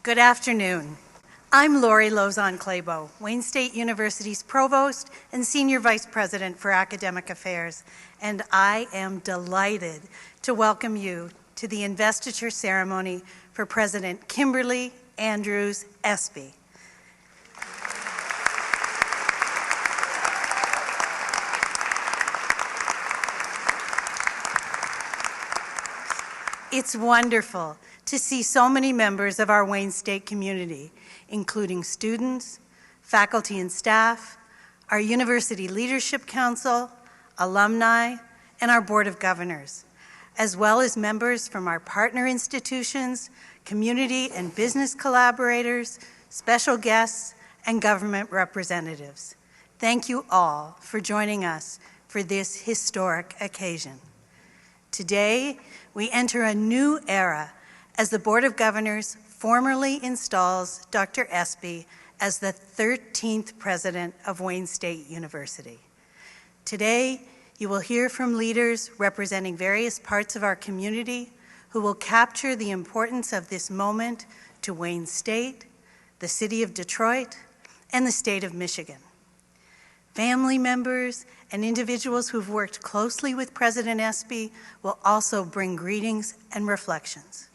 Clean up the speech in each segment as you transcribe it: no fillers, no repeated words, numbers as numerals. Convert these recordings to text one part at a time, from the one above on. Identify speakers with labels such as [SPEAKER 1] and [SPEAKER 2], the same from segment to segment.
[SPEAKER 1] Good afternoon. I'm Lori Lozon-Clabo, Wayne State University's Provost and Senior Vice President for Academic Affairs, and I am delighted to welcome you to the investiture ceremony for President Kimberly Andrews Espy. It's wonderful to see so many members of our Wayne State community, including students, faculty and staff, our University Leadership Council, alumni, and our Board of Governors, as well as members from our partner institutions, community and business collaborators, special guests, and government representatives. Thank you all for joining us for this historic occasion. Today, we enter a new era as the Board of Governors formally installs Dr. Espy as the 13th president of Wayne State University. Today, you will hear from leaders representing various parts of our community who will capture the importance of this moment to Wayne State, the city of Detroit, and the state of Michigan. Family members and individuals who've worked closely with President Espy will also bring greetings and reflections.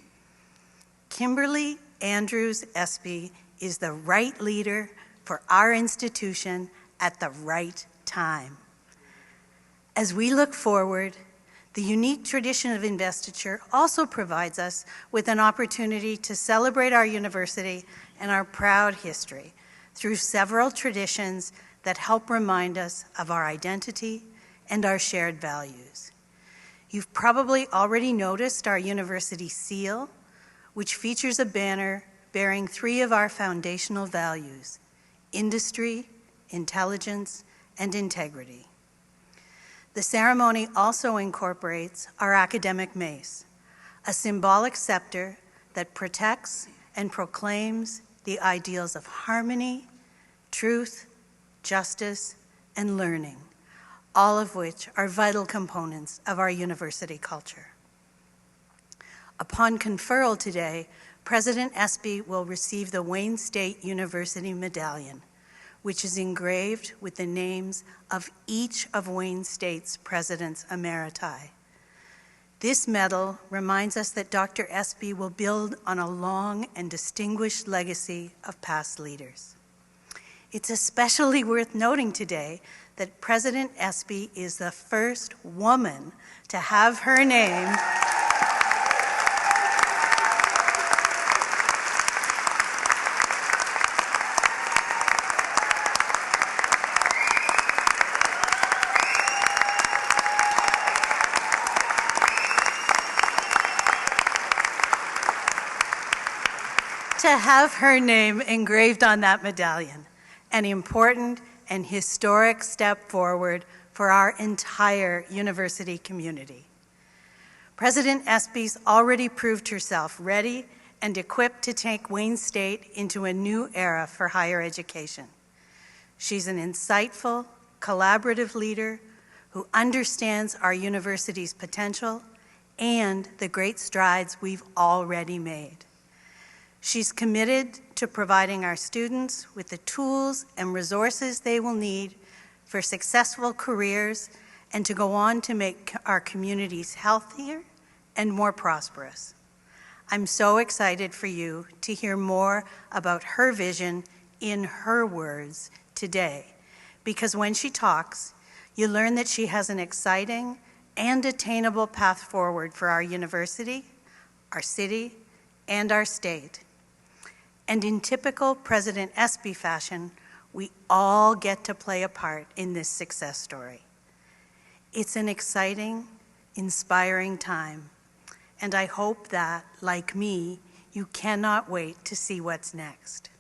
[SPEAKER 1] Kimberly Andrews Espy is the right leader for our institution at the right time. As we look forward, the unique tradition of investiture also provides us with an opportunity to celebrate our university and our proud history through several traditions that help remind us of our identity and our shared values. You've probably already noticed our university seal, which features a banner bearing 3 of our foundational values: industry, intelligence, and integrity. The ceremony also incorporates our academic mace, a symbolic scepter that protects and proclaims the ideals of harmony, truth, justice, and learning, all of which are vital components of our university culture. Upon conferral today, President Espy will receive the Wayne State University Medallion, which is engraved with the names of each of Wayne State's presidents emeriti. This medal reminds us that Dr. Espy will build on a long and distinguished legacy of past leaders. It's especially worth noting today that President Espy is the first woman to have her name engraved on that medallion, an important and historic step forward for our entire university community. President Espy's already proved herself ready and equipped to take Wayne State into a new era for higher education. She's an insightful, collaborative leader who understands our university's potential and the great strides we've already made. She's committed to providing our students with the tools and resources they will need for successful careers and to go on to make our communities healthier and more prosperous. I'm so excited for you to hear more about her vision in her words today, because when she talks, you learn that she has an exciting and attainable path forward for our university, our city, and our state. And in typical President Espy fashion, we all get to play a part in this success story. It's an exciting, inspiring time, and I hope that, like me, you cannot wait to see what's next.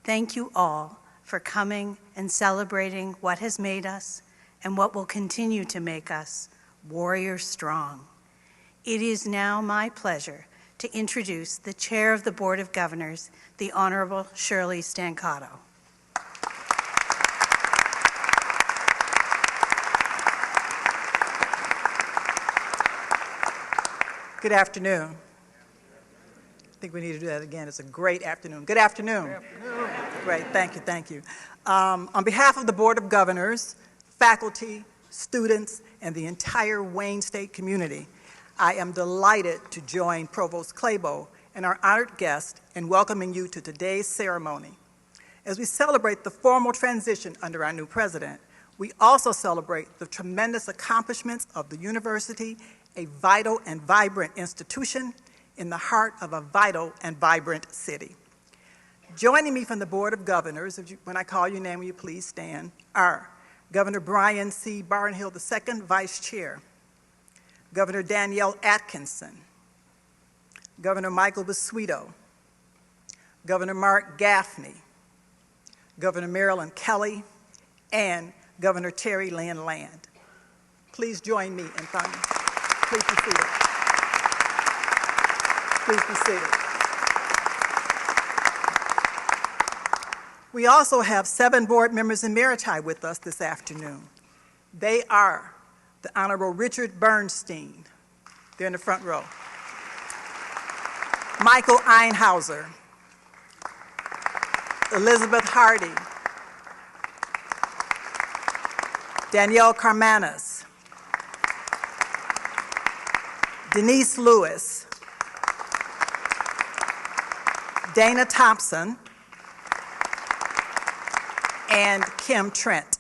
[SPEAKER 1] Thank you all for coming and celebrating what has made us and what will continue to make us warrior strong. It is now my pleasure to introduce the Chair of the Board of Governors, the Honorable Shirley Stancato.
[SPEAKER 2] Good afternoon. think we need to do that again. It's a great afternoon. Good afternoon. Good afternoon. Great, thank you. On behalf of the Board of Governors, faculty, students, and the entire Wayne State community, I am delighted to join Provost Clabo and our honored guest in welcoming you to today's ceremony. As we celebrate the formal transition under our new president, we also celebrate the tremendous accomplishments of the university, a vital and vibrant institution in the heart of a vital and vibrant city. Joining me from the Board of Governors, when I call your name, will you please stand, are Governor Brian C. Barnhill II, Vice Chair, Governor Danielle Atkinson, Governor Michael Basuito, Governor Mark Gaffney, Governor Marilyn Kelly, and Governor Terry Lynn Land. Please join me in thanking. Please be seated. Please be seated. We also have 7 board members emeriti with us this afternoon. They are the Honorable Richard Bernstein. They're in the front row. Michael Einhauser, Elizabeth Hardy, Danielle Carmanis, Denise Lewis, Dana Thompson, and Kim Trent.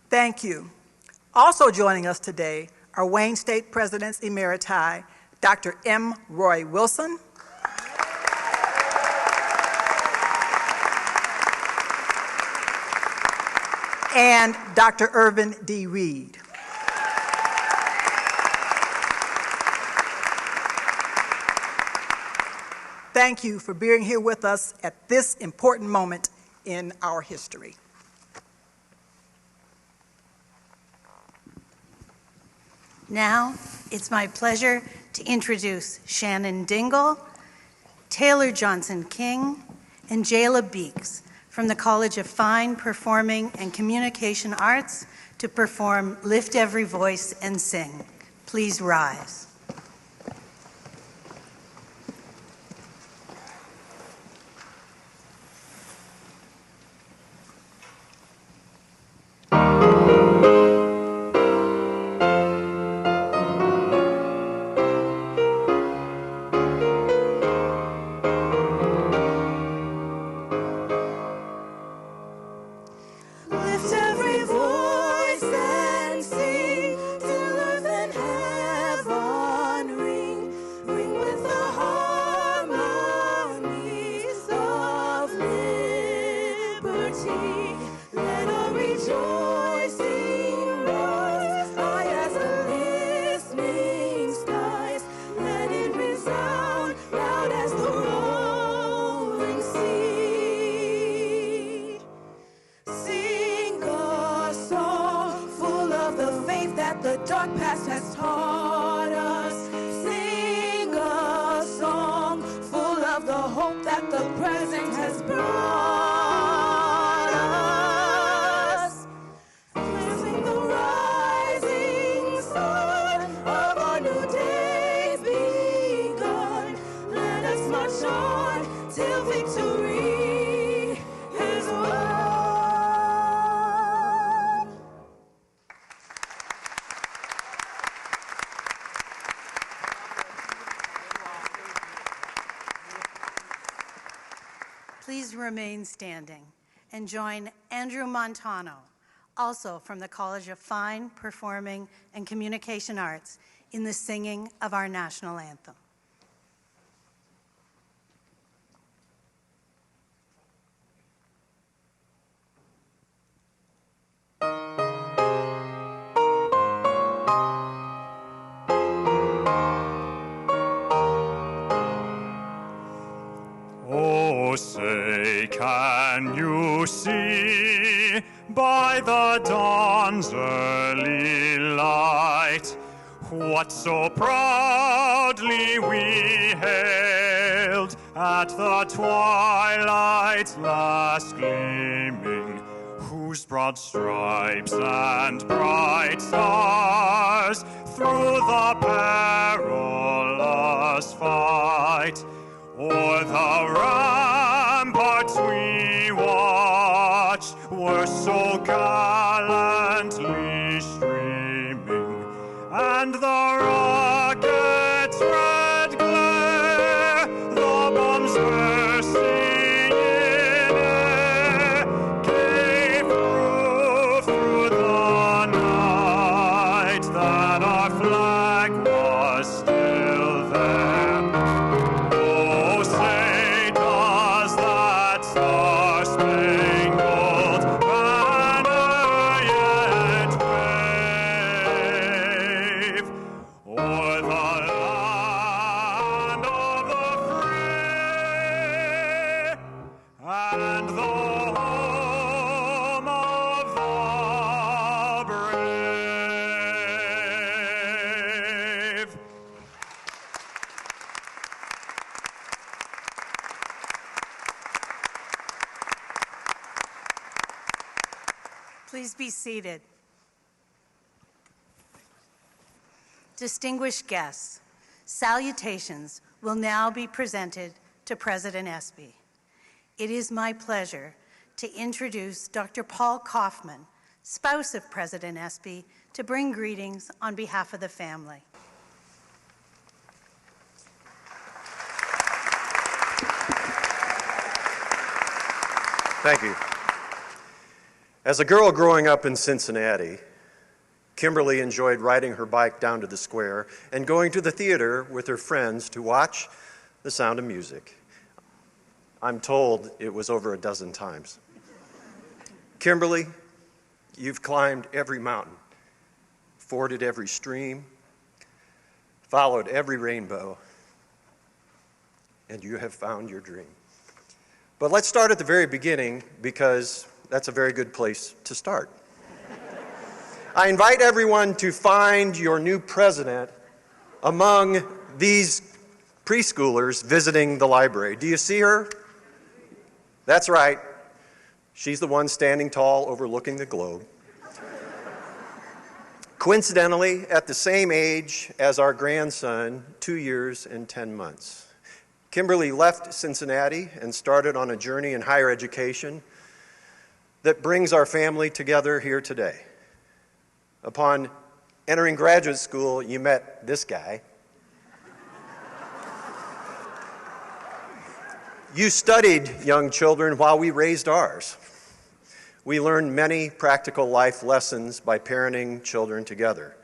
[SPEAKER 2] Thank you. Also joining us today are Wayne State Presidents Emeriti, Dr. M. Roy Wilson, and Dr. Irvin D. Reed. Thank you for being here with us at this important moment in our history.
[SPEAKER 1] Now, it's my pleasure to introduce Shannon Dingle, Taylor Johnson King, and Jayla Beeks from the College of Fine, Performing, and Communication Arts to perform Lift Every Voice and Sing. Please rise. Please remain standing and join Andrew Montano, also from the College of Fine, Performing, and Communication Arts, in the singing of our national anthem.
[SPEAKER 3] Say, can you see by the dawn's early light what so proudly we hailed at the twilight's last gleaming? Who whose broad stripes and bright stars through the perilous fight o'er the ramparts we watched were so gallantly streaming, and the rockets' red glare, the bombs bursting in air, gave proof through the night that our flag was still there. Oh, say does that star-spangled banner yet wave o'er the land of the free and the home of the brave?
[SPEAKER 1] Please be seated. Distinguished guests, salutations will now be presented to President Espy. It is my pleasure to introduce Dr. Paul Kaufman, spouse of President Espy, to bring greetings on behalf of the family.
[SPEAKER 4] Thank you. As a girl growing up in Cincinnati, Kimberly enjoyed riding her bike down to the square and going to the theater with her friends to watch The Sound of Music. I'm told it was over a dozen times. Kimberly, you've climbed every mountain, forded every stream, followed every rainbow, and you have found your dream. But let's start at the very beginning, because that's a very good place to start. I invite everyone to find your new president among these preschoolers visiting the library. Do you see her? That's right. She's the one standing tall overlooking the globe. Coincidentally, at the same age as our grandson, 2 years and 10 months. Kimberly left Cincinnati and started on a journey in higher education that brings our family together here today. Upon entering graduate school, you met this guy. You studied young children while we raised ours. We learned many practical life lessons by parenting children together.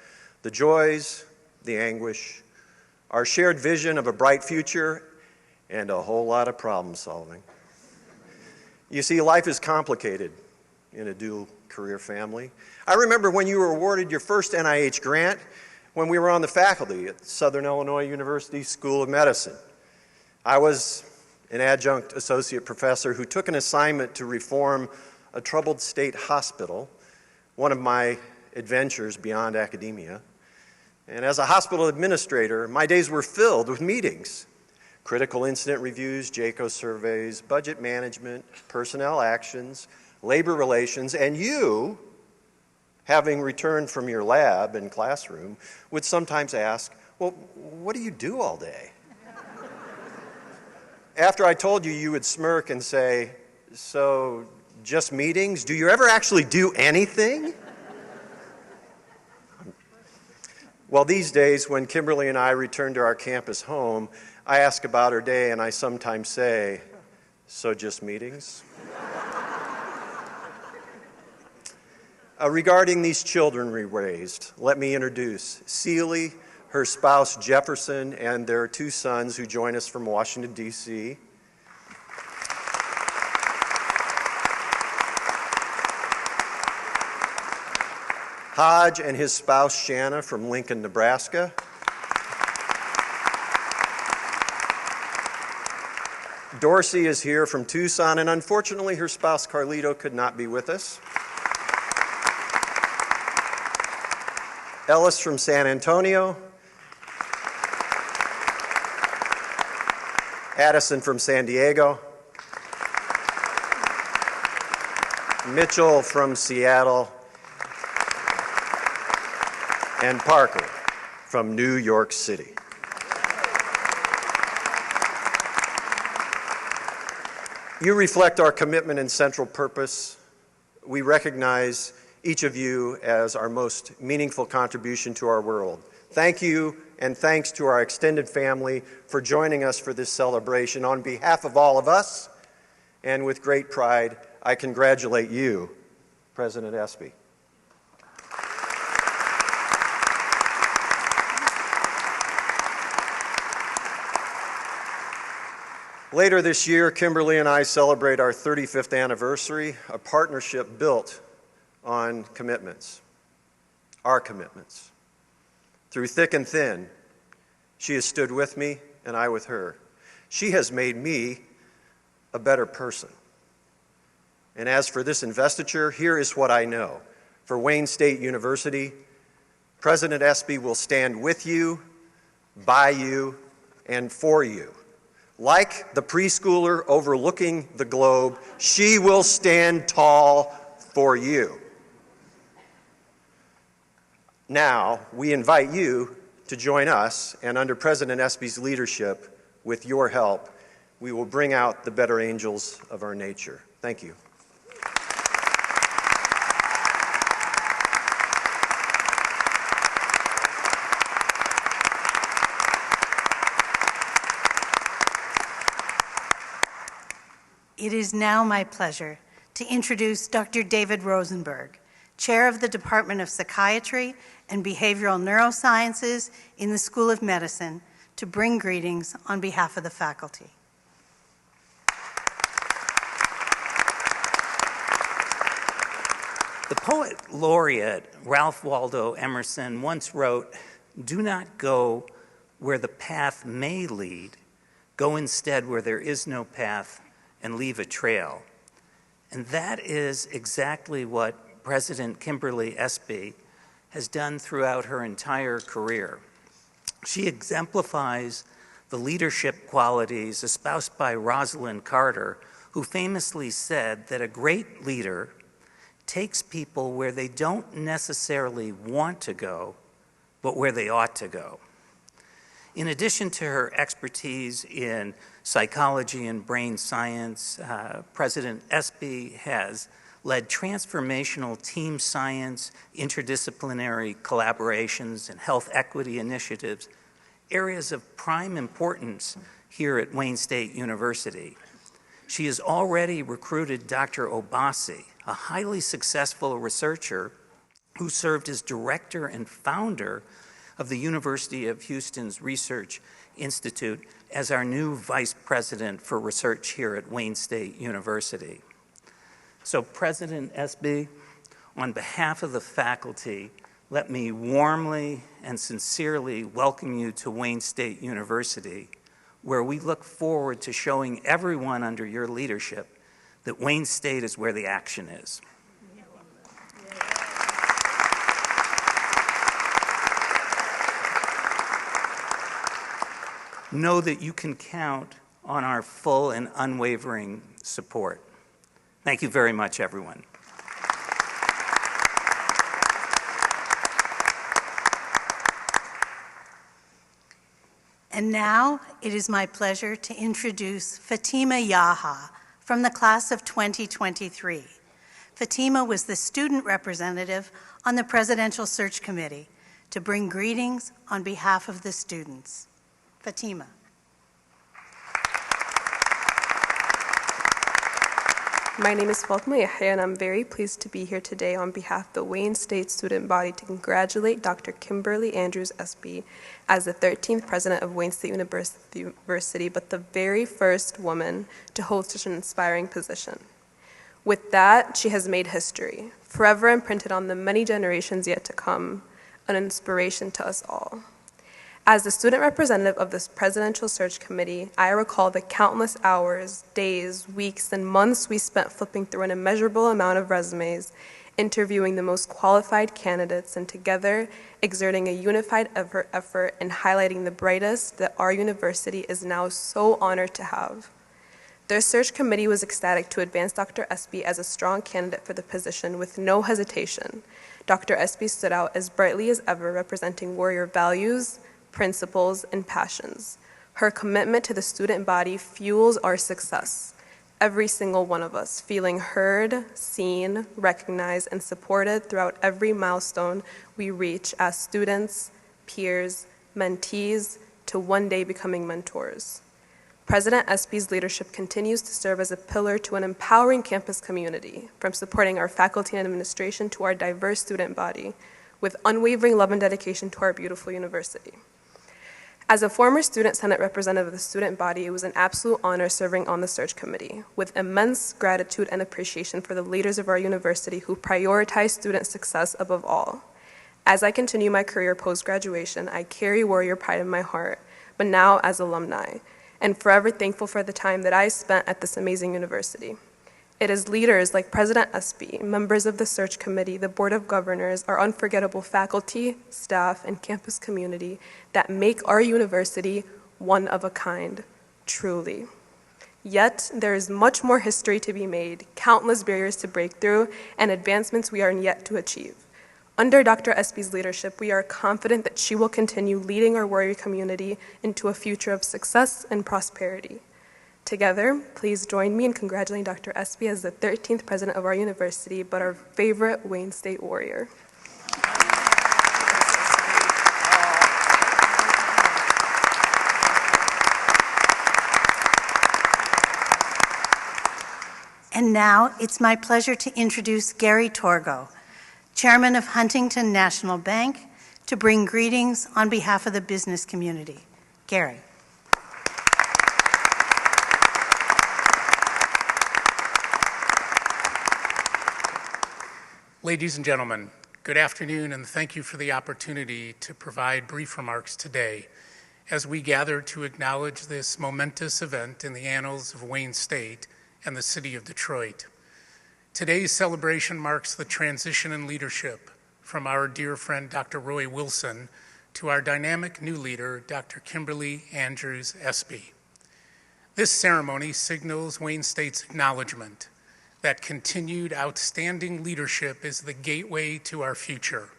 [SPEAKER 4] The joys, the anguish, our shared vision of a bright future, and a whole lot of problem solving. You see, life is complicated in a dual career family. I remember when you were awarded your first NIH grant when we were on the faculty at Southern Illinois University School of Medicine. I was an adjunct associate professor who took an assignment to reform a troubled state hospital, one of my adventures beyond academia. And as a hospital administrator, my days were filled with meetings. Critical incident reviews, JCAHO surveys, budget management, personnel actions, labor relations, and you, having returned from your lab and classroom, would sometimes ask, well, what do you do all day? After I told you, you would smirk and say, so just meetings? Do you ever actually do anything? Well, these days, when Kimberly and I return to our campus home, I ask about her day, and I sometimes say, so just meetings? Regarding these children we raised, let me introduce Seely, her spouse Jefferson, and their 2 sons who join us from Washington, D.C. Hodge and his spouse Shanna from Lincoln, Nebraska. Dorsey is here from Tucson, and unfortunately her spouse Carlito could not be with us. Ellis from San Antonio. Addison from San Diego. Mitchell from Seattle, and Parker from New York City. You reflect our commitment and central purpose. We recognize each of you as our most meaningful contribution to our world. Thank you, and thanks to our extended family for joining us for this celebration. On behalf of all of us, and with great pride, I congratulate you, President Espy. Later this year, Kimberly and I celebrate our 35th anniversary, a partnership built on commitments, our commitments. Through thick and thin, she has stood with me and I with her. She has made me a better person. And as for this investiture, here is what I know. For Wayne State University, President Espy will stand with you, by you, and for you. Like the preschooler overlooking the globe, she will stand tall for you. Now, we invite you to join us, and under President Espy's leadership, with your help, we will bring out the better angels of our nature. Thank you.
[SPEAKER 1] It is now my pleasure to introduce Dr. David Rosenberg, Chair of the Department of Psychiatry and Behavioral Neurosciences in the School of Medicine, to bring greetings on behalf of the faculty.
[SPEAKER 5] The poet laureate Ralph Waldo Emerson once wrote, "Do not go where the path may lead. Go instead where there is no path and leave a trail." And that is exactly what President Kimberly Espy has done throughout her entire career. She exemplifies the leadership qualities espoused by Rosalind Carter, who famously said that a great leader takes people where they don't necessarily want to go, but where they ought to go. In addition to her expertise in psychology and brain science, President Espy has led transformational team science, interdisciplinary collaborations, and health equity initiatives, areas of prime importance here at Wayne State University. She has already recruited Dr. Obasi, a highly successful researcher who served as director and founder of the University of Houston's Research Institute, as our new vice president for research here at Wayne State University. So, President Espy, on behalf of the faculty, let me warmly and sincerely welcome you to Wayne State University, where we look forward to showing everyone under your leadership that Wayne State is where the action is. Know that you can count on our full and unwavering support. Thank you very much, everyone.
[SPEAKER 1] And now it is my pleasure to introduce Fatima Yaha from the class of 2023. Fatima was the student representative on the Presidential Search Committee to bring greetings on behalf of the students. Fatima.
[SPEAKER 6] My name is Fatima Yahya, and I'm very pleased to be here today on behalf of the Wayne State student body to congratulate Dr. Kimberly Andrews Espy as the 13th president of Wayne State University, but the very first woman to hold such an inspiring position. With that, she has made history, forever imprinted on the many generations yet to come, an inspiration to us all. As the student representative of this Presidential Search Committee, I recall the countless hours, days, weeks, and months we spent flipping through an immeasurable amount of resumes, interviewing the most qualified candidates, and together exerting a unified effort in highlighting the brightest that our university is now so honored to have. Their search committee was ecstatic to advance Dr. Espy as a strong candidate for the position with no hesitation. Dr. Espy stood out as brightly as ever, representing Warrior values, principles, and passions. Her commitment to the student body fuels our success. Every single one of us feeling heard, seen, recognized, and supported throughout every milestone we reach as students, peers, mentees, to one day becoming mentors. President Espy's leadership continues to serve as a pillar to an empowering campus community, from supporting our faculty and administration to our diverse student body, with unwavering love and dedication to our beautiful university. As a former student senate representative of the student body, it was an absolute honor serving on the search committee, with immense gratitude and appreciation for the leaders of our university who prioritize student success above all. As I continue my career post-graduation, I carry Warrior pride in my heart, but now as alumni, and forever thankful for the time that I spent at this amazing university. It is leaders like President Espy, members of the search committee, the Board of Governors, our unforgettable faculty, staff, and campus community that make our university one of a kind, truly. Yet, there is much more history to be made, countless barriers to break through, and advancements we are yet to achieve. Under Dr. Espy's leadership, we are confident that she will continue leading our Warrior community into a future of success and prosperity. Together, please join me in congratulating Dr. Espy as the 13th president of our university, but our favorite Wayne State Warrior.
[SPEAKER 1] And now, it's my pleasure to introduce Gary Torgo, Chairman of Huntington National Bank, to bring greetings on behalf of the business community. Gary.
[SPEAKER 7] Ladies and gentlemen, good afternoon, and thank you for the opportunity to provide brief remarks today as we gather to acknowledge this momentous event in the annals of Wayne State and the city of Detroit. Today's celebration marks the transition in leadership from our dear friend Dr. Roy Wilson to our dynamic new leader, Dr. Kimberly Andrews Espy. This ceremony signals Wayne State's acknowledgement that continued outstanding leadership is the gateway to our future.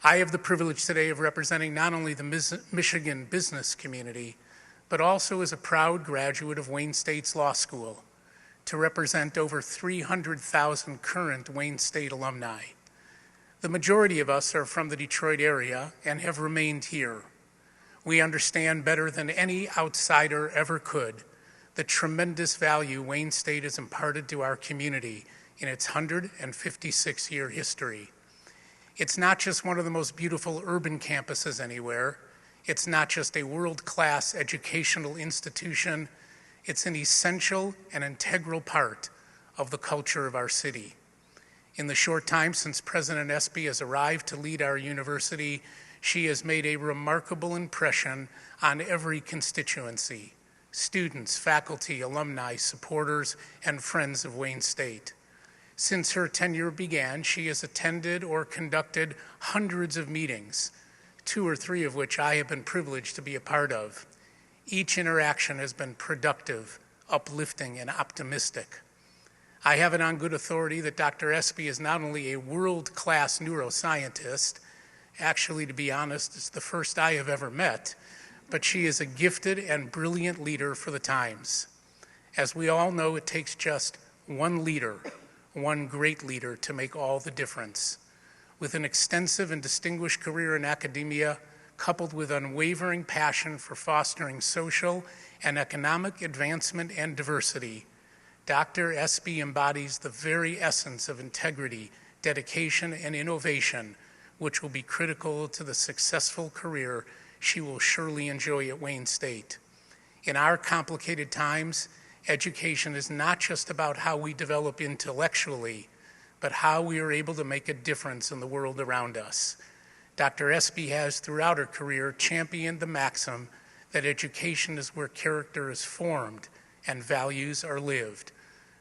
[SPEAKER 7] I have the privilege today of representing not only the Michigan business community, but also as a proud graduate of Wayne State's law school, to represent over 300,000 current Wayne State alumni. The majority of us are from the Detroit area and have remained here. We understand better than any outsider ever could the tremendous value Wayne State has imparted to our community in its 156-year history. It's not just one of the most beautiful urban campuses anywhere. It's not just a world-class educational institution. It's an essential and integral part of the culture of our city. In the short time since President Espy has arrived to lead our university, she has made a remarkable impression on every constituency: students, faculty, alumni, supporters, and friends of Wayne State. Since her tenure began, she has attended or conducted hundreds of meetings, 2 or 3 of which I have been privileged to be a part of. Each interaction has been productive, uplifting, and optimistic. I have it on good authority that Dr. Espy is not only a world-class neuroscientist, actually, to be honest, it's the first I have ever met, but she is a gifted and brilliant leader for the times. As we all know, it takes just one leader, one great leader, to make all the difference. With an extensive and distinguished career in academia, coupled with unwavering passion for fostering social and economic advancement and diversity, Dr. Espy embodies the very essence of integrity, dedication, and innovation, which will be critical to the successful career she will surely enjoy at Wayne State. In our complicated times, education is not just about how we develop intellectually, but how we are able to make a difference in the world around us. Dr. Espy has, throughout her career, championed the maxim that education is where character is formed and values are lived.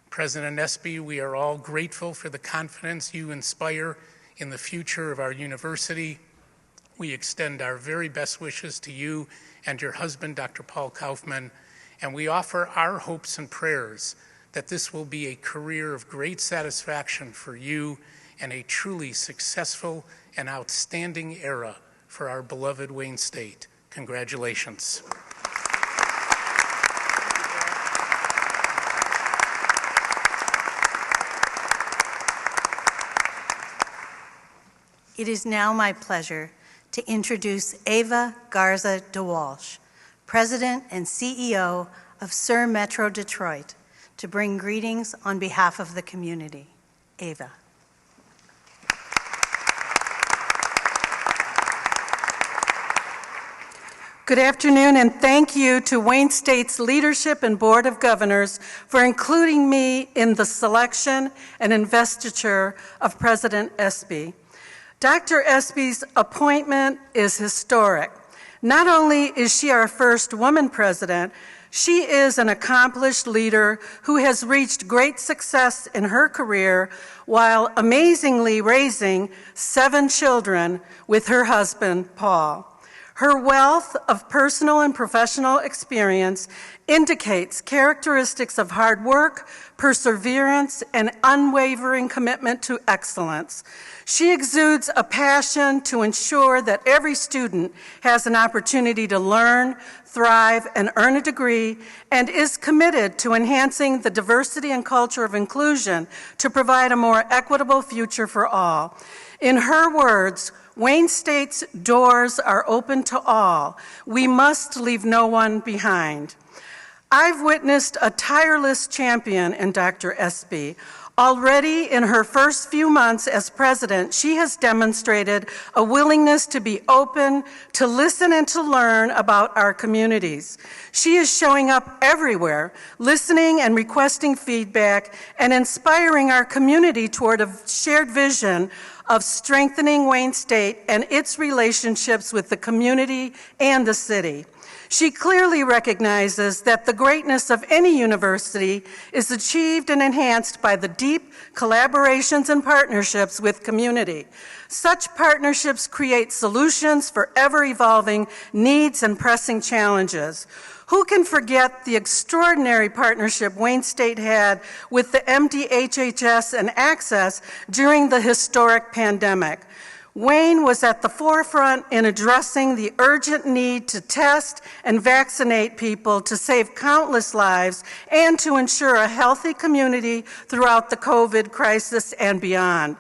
[SPEAKER 7] President Espy, we are all grateful for the confidence you inspire in the future of our university. We extend our very best wishes to you and your husband, Dr. Paul Kaufman, and we offer our hopes and prayers that this will be a career of great satisfaction for you and a truly successful and outstanding era for our beloved Wayne State. Congratulations.
[SPEAKER 1] It is now my pleasure to introduce Ava Garza DeWalsh, President and CEO of Sur Metro Detroit, to bring greetings on behalf of the community. Ava. Good afternoon, and thank you to Wayne State's leadership and Board of Governors for including me in the selection and investiture of President Espy. Dr. Espy's appointment is historic. Not only is she our first woman president, she is an accomplished leader who has reached great success in her career while amazingly raising 7 children with her husband, Paul. Her wealth of personal and professional experience indicates characteristics of hard work, perseverance, and unwavering commitment to excellence. She exudes a passion to ensure that every student has an opportunity to learn, thrive, and earn a degree, and is committed to enhancing the diversity and culture of inclusion to provide a more equitable future for all. In her words, Wayne State's doors are open to all. We must leave no one behind. I've witnessed a tireless champion in Dr. Espy. Already in her first few months as president, she has demonstrated a willingness to be open, to listen and to learn about our communities. She is showing up everywhere, listening and requesting feedback, and inspiring our community toward a shared vision of strengthening Wayne State and its relationships with the community and the city. She clearly recognizes that the greatness of any university is achieved and enhanced by the deep collaborations and partnerships with community. Such partnerships create solutions for ever-evolving needs and pressing challenges. Who can forget the extraordinary partnership Wayne State had with the MDHHS and Access during the historic pandemic? Wayne was at the forefront in addressing the urgent need to test and vaccinate people to save countless lives and to ensure a healthy community throughout the COVID crisis and beyond.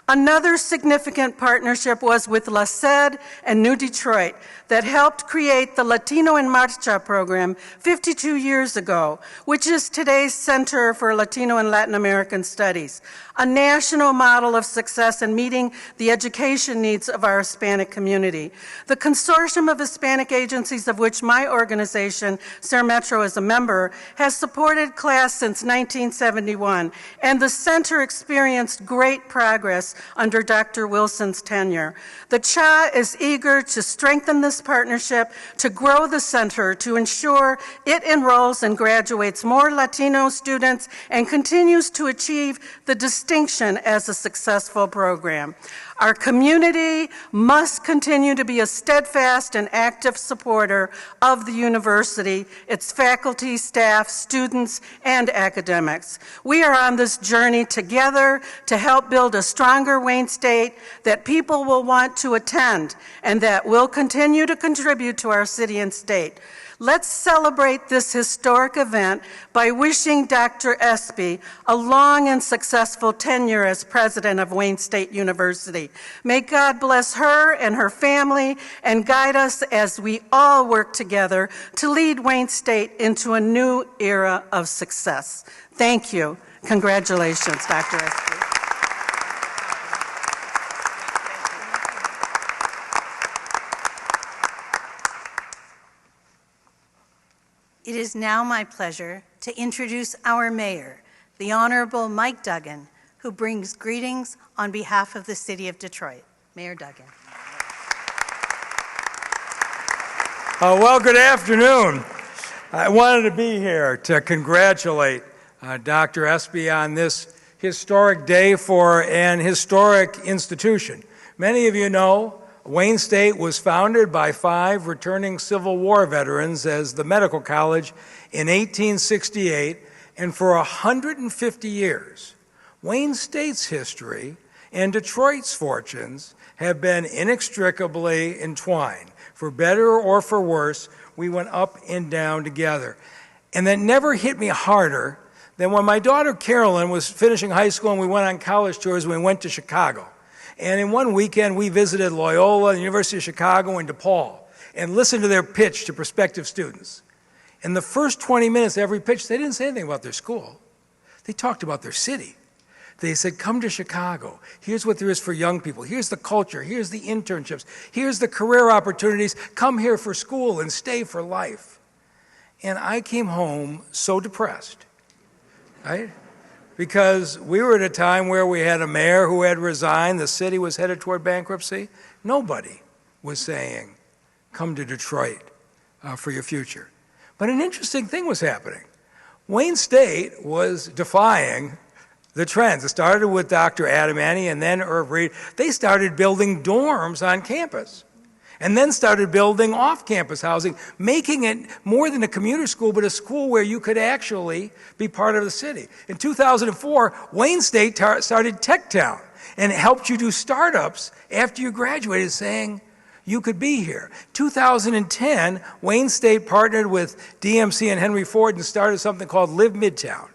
[SPEAKER 1] Another significant partnership was with LaSed and New Detroit that helped create the Latino en Marcha program 52 years ago, which is today's Center for Latino and Latin American Studies, a national model of success in meeting the education needs of our Hispanic community. The consortium of Hispanic agencies of which my organization, Sur Metro, is a member, has supported class since 1971, and the center experienced great progress under Dr. Wilson's tenure. The CHA is eager to strengthen this partnership, to grow the center, to ensure it enrolls and graduates more Latino students and continues to achieve the distinction as a successful program. Our community must continue to be a steadfast and active supporter of the university, its faculty, staff, students, and academics. We are on this journey together to help build a stronger Wayne State that people will want to attend and that will continue to contribute to our city and state. Let's celebrate this historic event by wishing Dr. Espy a long and successful tenure as president of Wayne State University. May God bless her and her family and guide us as we all work together to lead Wayne State into a new era of success. Thank you. Congratulations, Dr. Espy. It is now my pleasure to introduce our mayor, the Honorable Mike Duggan, who brings greetings on behalf of the City of Detroit. Mayor Duggan.
[SPEAKER 8] Well, good afternoon. I wanted to be here to congratulate Dr. Espy on this historic day for an historic institution. Many of you know Wayne State was founded by 5 returning Civil War veterans as the medical college in 1868, and for 150 years, Wayne State's history and Detroit's fortunes have been inextricably entwined. For better or for worse, we went up and down together. And that never hit me harder than when my daughter Carolyn was finishing high school and we went on college tours and we went to Chicago. And in one weekend, we visited Loyola, the University of Chicago, and DePaul, and listened to their pitch to prospective students. In the first 20 minutes of every pitch, they didn't say anything about their school. They talked about their city. They said, come to Chicago. Here's what there is for young people. Here's the culture. Here's the internships. Here's the career opportunities. Come here for school and stay for life. And I came home so depressed, right? Because we were at a time where we had a mayor who had resigned. The city was headed toward bankruptcy. Nobody was saying, come to Detroit for your future. But an interesting thing was happening. Wayne State was defying the trends. It started with Dr. Adamany and then Irv Reed. They started building dorms on campus and then started building off-campus housing, making it more than a commuter school, but a school where you could actually be part of the city. In 2004, Wayne State started Tech Town, and it helped you do startups after you graduated, saying you could be here. 2010, Wayne State partnered with DMC and Henry Ford and started something called Live Midtown,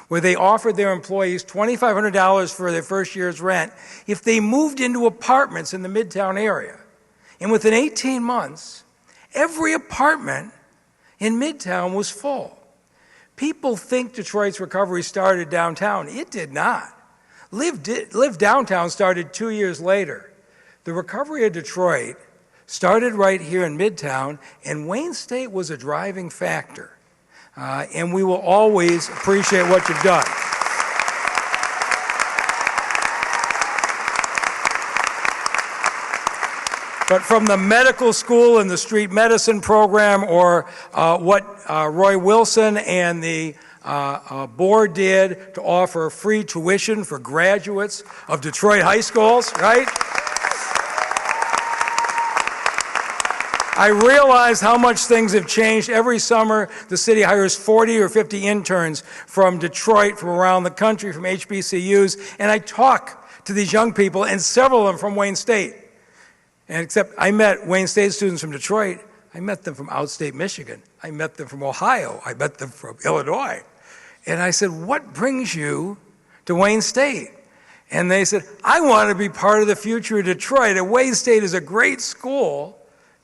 [SPEAKER 8] where they offered their employees $2,500 for their first year's rent if they moved into apartments in the Midtown area. And within 18 months, every apartment in Midtown was full. People think Detroit's recovery started downtown. It did not. Live Downtown started 2 years later. The recovery of Detroit started right here in Midtown, and Wayne State was a driving factor. And we will always appreciate what you've done. But from the medical school and the street medicine program, or what Roy Wilson and the board did to offer free tuition for graduates of Detroit high schools, right? I realize how much things have changed. Every summer, the city hires 40 or 50 interns from Detroit, from around the country, from HBCUs, and I talk to these young people, and several of them from Wayne State. And except I met Wayne State students from Detroit, I met them from outstate Michigan, I met them from Ohio, I met them from Illinois. And I said, what brings you to Wayne State? And they said, I want to be part of the future of Detroit, and Wayne State is a great school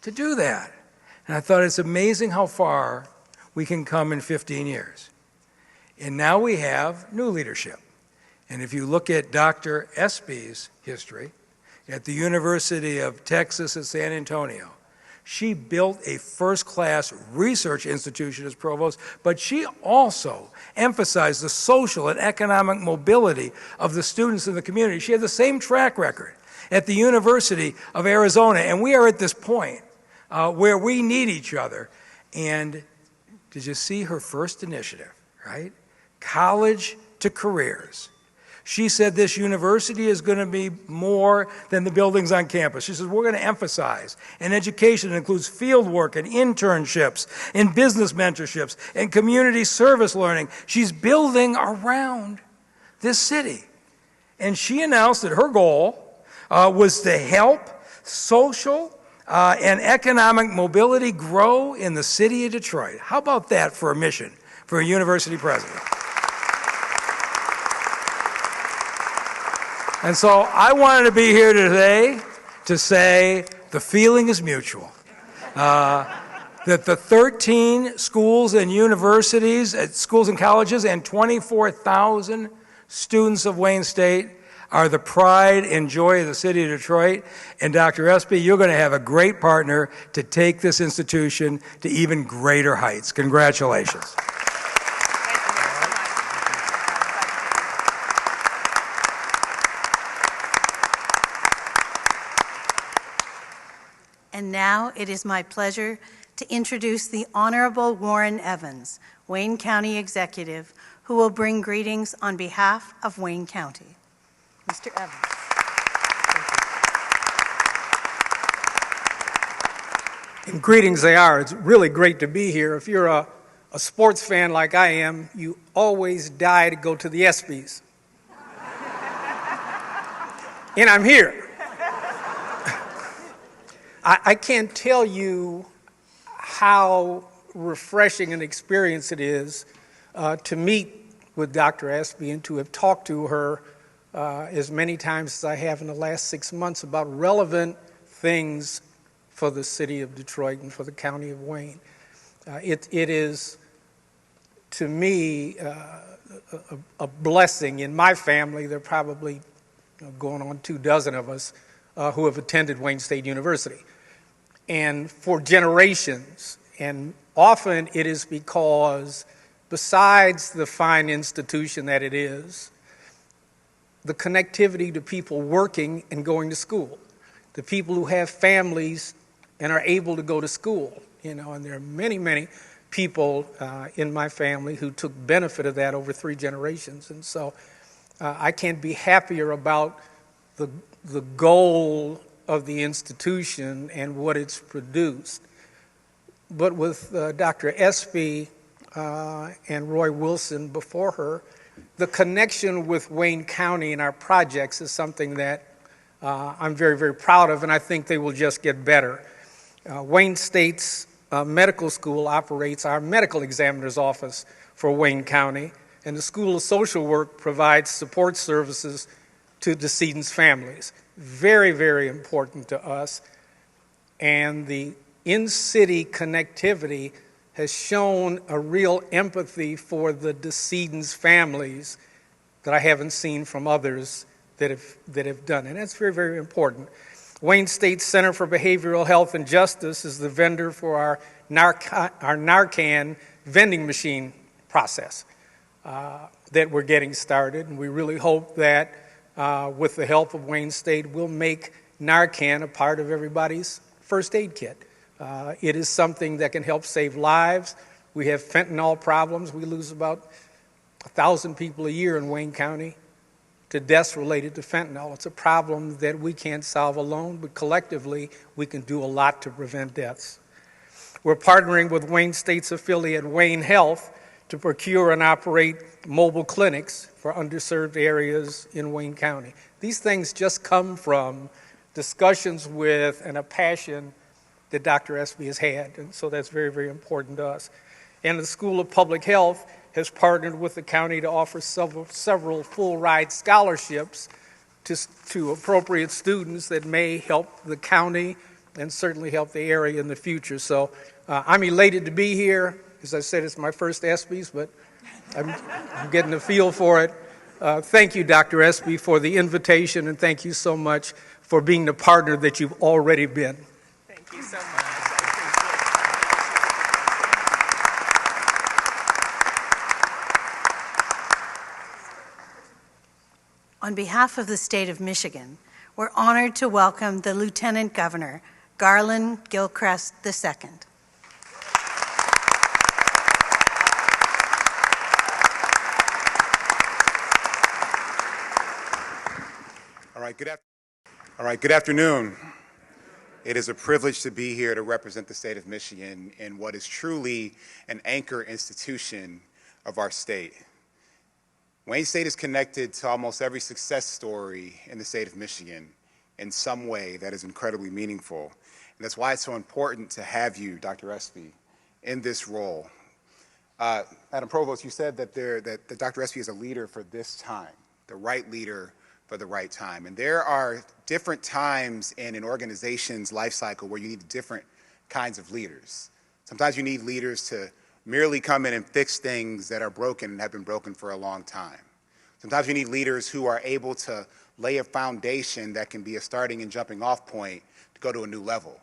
[SPEAKER 8] to do that. And I thought it's amazing how far we can come in 15 years. And now we have new leadership. And if you look at Dr. Espy's history at the University of Texas at San Antonio, she built a first-class research institution as provost, but she also emphasized the social and economic mobility of the students in the community. She had the same track record at the University of Arizona, and we are at this point where we need each other. And did you see her first initiative, right? College to Careers. She said this university is going to be more than the buildings on campus. She says we're going to emphasize an education that includes field work and internships and business mentorships and community service learning. She's building around this city. And she announced that her goal was to help social and economic mobility grow in the city of Detroit. How about that for a mission for a university president? And so I wanted to be here today to say the feeling is mutual. That the 13 schools and universities, schools and colleges, and 24,000 students of Wayne State are the pride and joy of the city of Detroit. And Dr. Espy, you're going to have a great partner to take this institution to even greater heights. Congratulations.
[SPEAKER 1] And now it is my pleasure to introduce the Honorable Warren Evans, Wayne County Executive, who will bring greetings on behalf of Wayne County. Mr. Evans.
[SPEAKER 8] And greetings they are. It's really great to be here. If you're a sports fan like I am, you always die to go to the ESPYs. And I'm here. I can't tell you how refreshing an experience it is to meet with Dr. Espy and to have talked to her as many times as I have in the last 6 months about relevant things for the city of Detroit and for the county of Wayne. It is, to me, a blessing. In my family, there are probably going on 24 of us who have attended Wayne State University. And for generations, and often it is because, besides the fine institution that it is, the connectivity to people working and going to school, the people who have families and are able to go to school, and there are many, many people in my family who took benefit of that over 3 generations. And so I can't be happier about the goal of the institution and what it's produced. But with Dr. Espy and Roy Wilson before her, the connection with Wayne County and our projects is something that I'm very, very proud of, and I think they will just get better. Wayne State's medical school operates our medical examiner's office for Wayne County, and the School of Social Work provides support services to decedents' families. Very, very important to us. And the in-city connectivity has shown a real empathy for the decedents' families that I haven't seen from others that have done. And that's very, very important. Wayne State Center for Behavioral Health and Justice is the vendor for our Narcan vending machine process that we're getting started. And we really hope that with the help of Wayne State, we'll make Narcan a part of everybody's first aid kit. It is something that can help save lives. We have fentanyl problems. We lose about 1,000 people a year in Wayne County to deaths related to fentanyl. It's a problem that we can't solve alone, but collectively we can do a lot to prevent deaths. We're partnering with Wayne State's affiliate, Wayne Health, to procure and operate mobile clinics for underserved areas in Wayne County. These things just come from discussions with and a passion that Dr. Espy has had, and so that's very, very important to us. And the School of Public Health has partnered with the county to offer several full-ride scholarships to appropriate students that may help the county and certainly help the area in the future. So I'm elated to be here. As I said, it's my first ESPYs, but I'm getting a feel for it. Thank you, Dr. Espy, for the invitation, and thank you so much for being the partner that you've already been.
[SPEAKER 2] Thank you so much.
[SPEAKER 1] On behalf of the state of Michigan, we're honored to welcome the Lieutenant Governor, Garland Gilchrist II.
[SPEAKER 9] All right, good afternoon. It is a privilege to be here to represent the state of Michigan in what is truly an anchor institution of our state. Wayne State is connected to almost every success story in the state of Michigan in some way that is incredibly meaningful. And that's why it's so important to have you, Dr. Espy, in this role. Madam Provost, you said that Dr. Espy is a leader for this time, the right leader for the right time. And there are different times in an organization's life cycle where you need different kinds of leaders. Sometimes you need leaders to merely come in and fix things that are broken and have been broken for a long time. Sometimes you need leaders who are able to lay a foundation that can be a starting and jumping off point to go to a new level.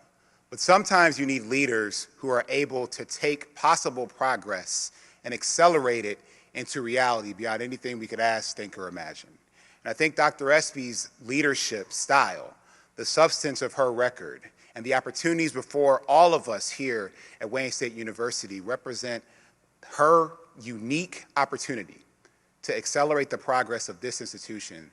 [SPEAKER 9] But sometimes you need leaders who are able to take possible progress and accelerate it into reality beyond anything we could ask, think, or imagine. And I think Dr. Espy's leadership style, the substance of her record, and the opportunities before all of us here at Wayne State University represent her unique opportunity to accelerate the progress of this institution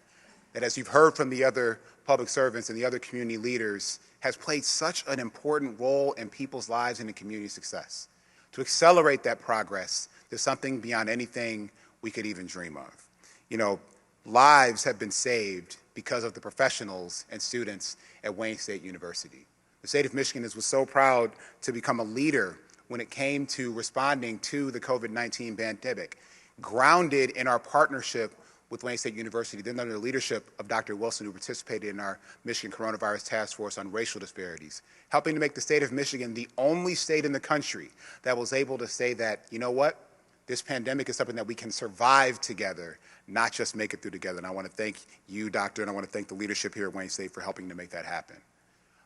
[SPEAKER 9] that, as you've heard from the other public servants and the other community leaders, has played such an important role in people's lives and in community success. To accelerate that progress to something beyond anything we could even dream of. You know, lives have been saved because of the professionals and students at Wayne State University. The state of Michigan was so proud to become a leader when it came to responding to the COVID-19 pandemic, grounded in our partnership with Wayne State University, then under the leadership of Dr. Wilson, who participated in our Michigan Coronavirus Task Force on Racial Disparities, helping to make the state of Michigan the only state in the country that was able to say that, you know what, this pandemic is something that we can survive together, not just make it through together. And I want to thank you, Doctor, and I want to thank the leadership here at Wayne State for helping to make that happen.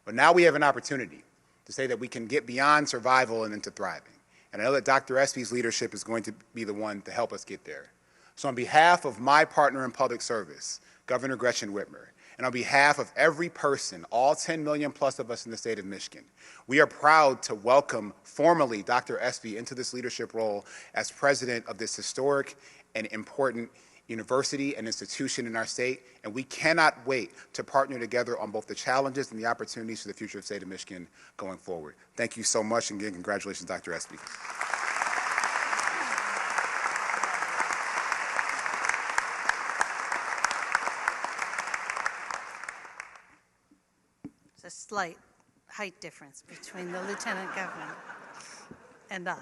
[SPEAKER 9] But now we have an opportunity to say that we can get beyond survival and into thriving. And I know that Dr. Espy's leadership is going to be the one to help us get there. So on behalf of my partner in public service, Governor Gretchen Whitmer, and on behalf of every person, all 10 million plus of us in the state of Michigan, we are proud to welcome formally Dr. Espy into this leadership role as president of this historic and important university and institution in our state, and we cannot wait to partner together on both the challenges and the opportunities for the future of the state of Michigan going forward. Thank you so much, and again, congratulations, Dr. Espy.
[SPEAKER 1] A slight height difference between the Lieutenant Governor and I.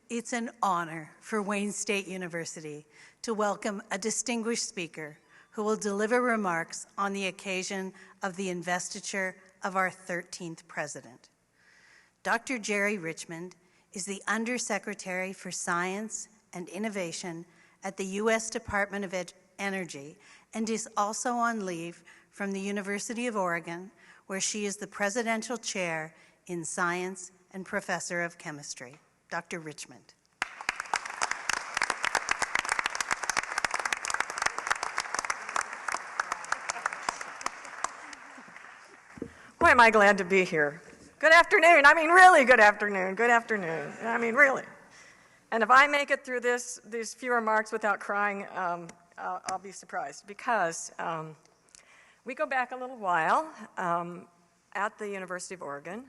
[SPEAKER 1] It's an honor for Wayne State University to welcome a distinguished speaker who will deliver remarks on the occasion of the investiture of our 13th president. Dr. Jerry Richmond is the Undersecretary for Science and Innovation at the U.S. Department of Energy and is also on leave from the University of Oregon, where she is the Presidential Chair in Science and Professor of Chemistry. Dr. Richmond.
[SPEAKER 10] Boy, am I glad to be here. Good afternoon. I mean, really good afternoon. Good afternoon. I mean, really. And if I make it through these few remarks without crying, I'll be surprised, because we go back a little while. At the University of Oregon,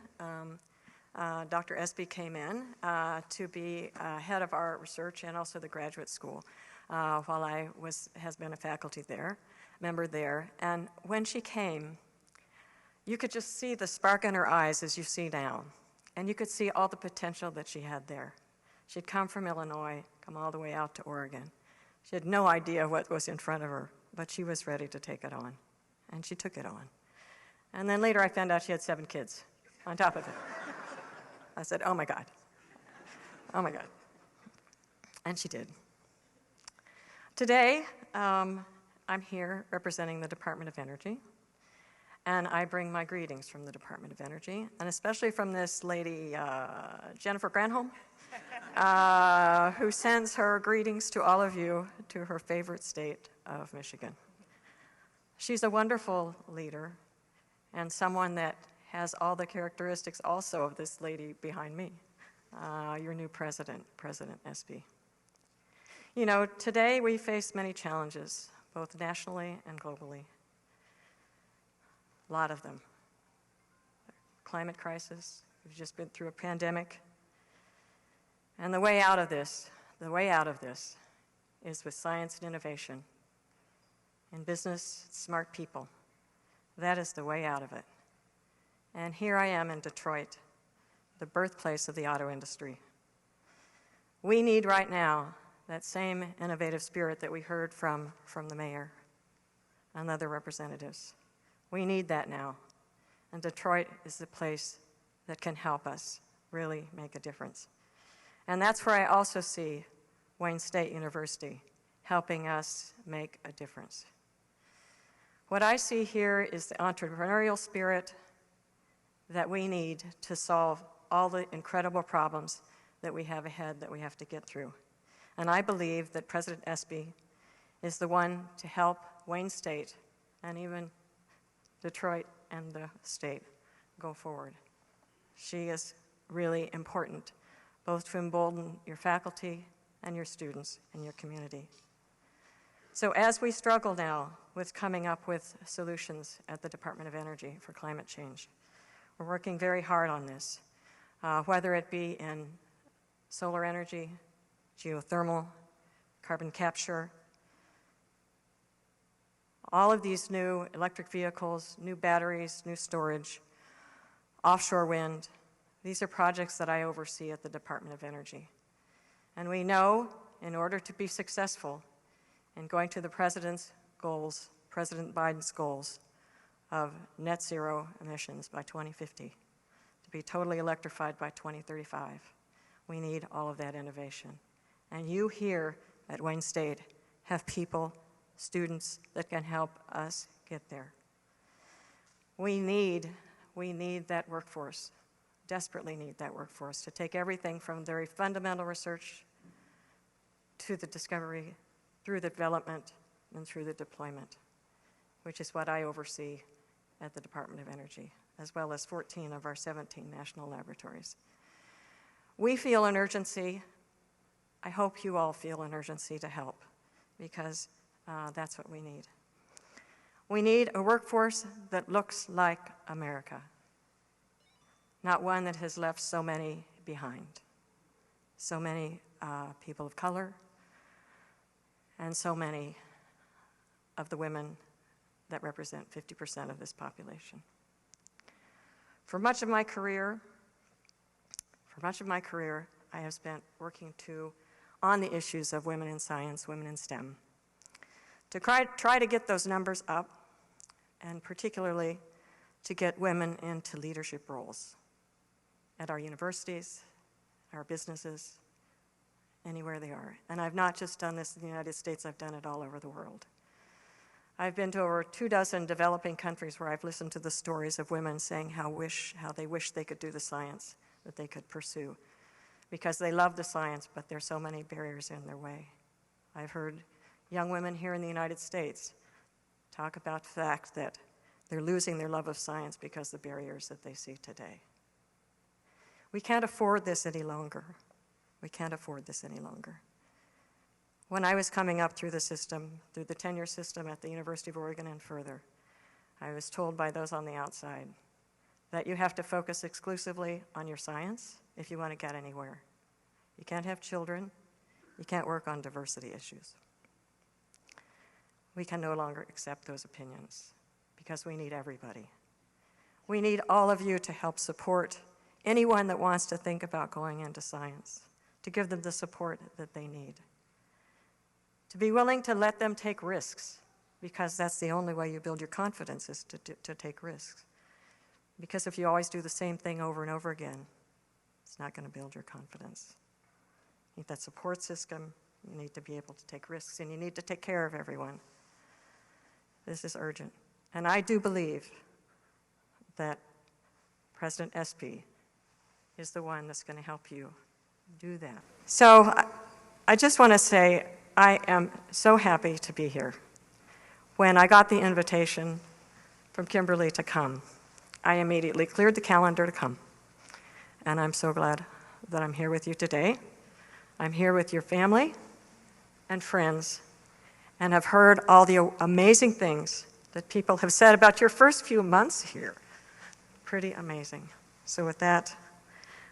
[SPEAKER 10] Dr. Espy came in to be head of our research and also the graduate school while I has been a faculty member there. And when she came, you could just see the spark in her eyes as you see now. And you could see all the potential that she had there. She'd come from Illinois, come all the way out to Oregon. She had no idea what was in front of her, but she was ready to take it on. And she took it on. And then later I found out she had 7 kids on top of it. I said, oh my God. Oh my God. And she did. Today, I'm here representing the Department of Energy. And I bring my greetings from the Department of Energy, and especially from this lady, Jennifer Granholm, who sends her greetings to all of you to her favorite state of Michigan. She's a wonderful leader and someone that has all the characteristics also of this lady behind me, your new president, President Espy. You know, today we face many challenges, both nationally and globally. A lot of them. Climate crisis, we've just been through a pandemic. And the way out of this is with science and innovation. In business, smart people. That is the way out of it. And here I am in Detroit, the birthplace of the auto industry. We need right now that same innovative spirit that we heard from the mayor and other representatives. We need that now. And Detroit is the place that can help us really make a difference. And that's where I also see Wayne State University helping us make a difference. What I see here is the entrepreneurial spirit that we need to solve all the incredible problems that we have ahead that we have to get through. And I believe that President Espy is the one to help Wayne State and even Detroit and the state go forward. She is really important, both to embolden your faculty and your students and your community. So as we struggle now with coming up with solutions at the Department of Energy for climate change, we're working very hard on this, whether it be in solar energy, geothermal, carbon capture, all of these new electric vehicles, new batteries, new storage, offshore wind. These are projects that I oversee at the Department of Energy. And we know in order to be successful in going to the President's goals, President Biden's goals of net zero emissions by 2050, to be totally electrified by 2035, we need all of that innovation. And you here at Wayne State have people, students that can help us get there. We need that workforce, desperately need that workforce to take everything from very fundamental research to the discovery, through the development, and through the deployment, which is what I oversee at the Department of Energy, as well as 14 of our 17 national laboratories. We feel an urgency. I hope you all feel an urgency to help, because that's what we need. We need a workforce that looks like America, not one that has left so many behind, so many people of color, and so many of the women that represent 50% of this population. For much of my career, I have spent working on the issues of women in science, women in STEM, to try to get those numbers up, and particularly to get women into leadership roles at our universities, our businesses, anywhere they are. And I've not just done this in the United States, I've done it all over the world. I've been to over 24 developing countries where I've listened to the stories of women saying how they wish they could do the science that they could pursue, because they love the science, but there's so many barriers in their way. I've heard young women here in the United States talk about the fact that they're losing their love of science because of the barriers that they see today. We can't afford this any longer. We can't afford this any longer. When I was coming up through the system, through the tenure system at the University of Oregon and further, I was told by those on the outside that you have to focus exclusively on your science if you want to get anywhere. You can't have children. You can't work on diversity issues. We can no longer accept those opinions because we need everybody. We need all of you to help support anyone that wants to think about going into science, to give them the support that they need. To be willing to let them take risks, because that's the only way you build your confidence, is to take risks. Because if you always do the same thing over and over again, it's not going to build your confidence. You need that support system, you need to be able to take risks, and you need to take care of everyone. This is urgent. And I do believe that President Espy is the one that's going to help you do that. So I just want to say I am so happy to be here. When I got the invitation from Kimberly to come, I immediately cleared the calendar to come. And I'm so glad that I'm here with you today. I'm here with your family and friends, and have heard all the amazing things that people have said about your first few months here. Pretty amazing. So with that,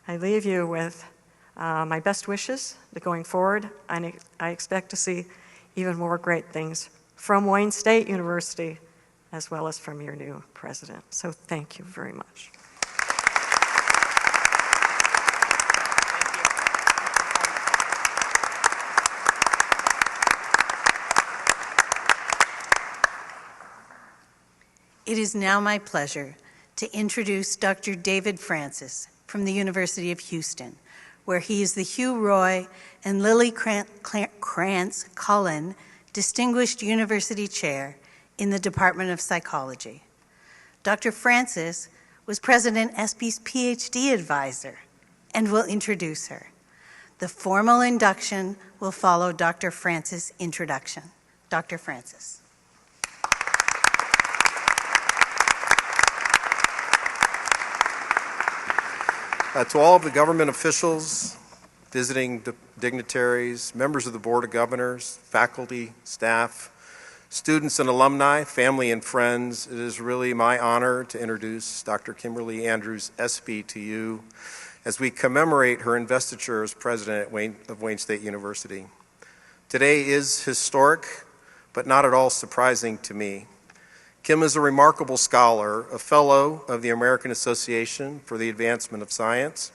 [SPEAKER 10] I leave you with my best wishes going forward. I expect to see even more great things from Wayne State University, as well as from your new president. So thank you very much.
[SPEAKER 1] It is now my pleasure to introduce Dr. David Francis from the University of Houston, where he is the Hugh Roy and Lily Krantz Cullen Distinguished University Chair in the Department of Psychology. Dr. Francis was President Espy's PhD advisor and will introduce her. The formal induction will follow Dr. Francis' introduction. Dr. Francis.
[SPEAKER 11] To all of the government officials, visiting
[SPEAKER 4] dignitaries, members of the Board of Governors, faculty, staff, students and alumni, family and friends, it is really my honor to introduce Dr. Kimberly Andrews Espy to you as we commemorate her investiture as president of Wayne State University. Today is historic, but not at all surprising to me. Kim is a remarkable scholar, a fellow of the American Association for the Advancement of Science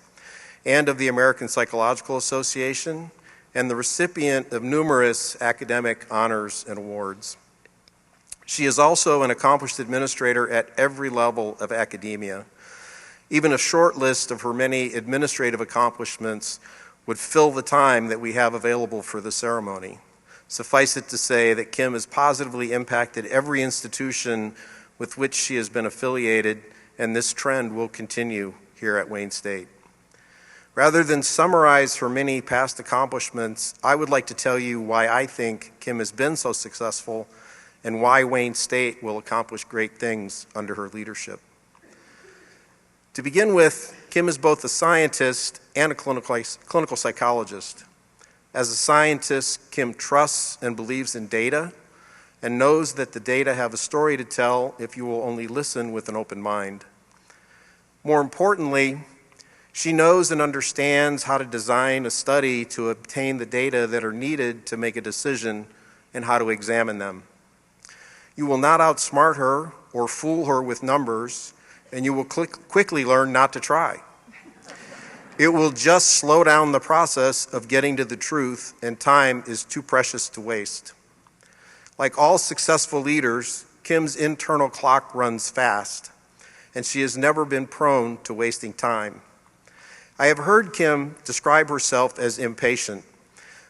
[SPEAKER 4] and of the American Psychological Association, and the recipient of numerous academic honors and awards. She is also an accomplished administrator at every level of academia. Even a short list of her many administrative accomplishments would fill the time that we have available for the ceremony. Suffice it to say that Kim has positively impacted every institution with which she has been affiliated, and this trend will continue here at Wayne State. Rather than summarize her many past accomplishments, I would like to tell you why I think Kim has been so successful and why Wayne State will accomplish great things under her leadership. To begin with, Kim is both a scientist and a clinical psychologist. As a scientist, Kim trusts and believes in data and knows that the data have a story to tell if you will only listen with an open mind. More importantly, she knows and understands how to design a study to obtain the data that are needed to make a decision and how to examine them. You will not outsmart her or fool her with numbers, and you will quickly learn not to try. It will just slow down the process of getting to the truth, and time is too precious to waste. Like all successful leaders, Kim's internal clock runs fast, and she has never been prone to wasting time. I have heard Kim describe herself as impatient,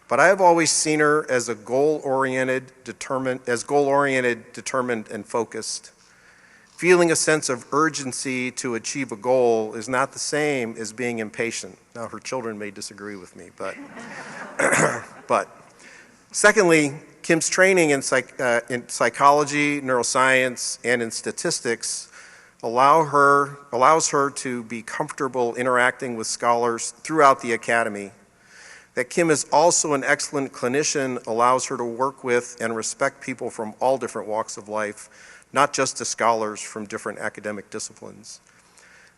[SPEAKER 4] but I have always seen her as goal-oriented, determined, and focused. Feeling a sense of urgency to achieve a goal is not the same as being impatient. Now, her children may disagree with me, but secondly, Kim's training in psychology, neuroscience, and in statistics allows her to be comfortable interacting with scholars throughout the academy. That Kim is also an excellent clinician allows her to work with and respect people from all different walks of life, not just to scholars from different academic disciplines.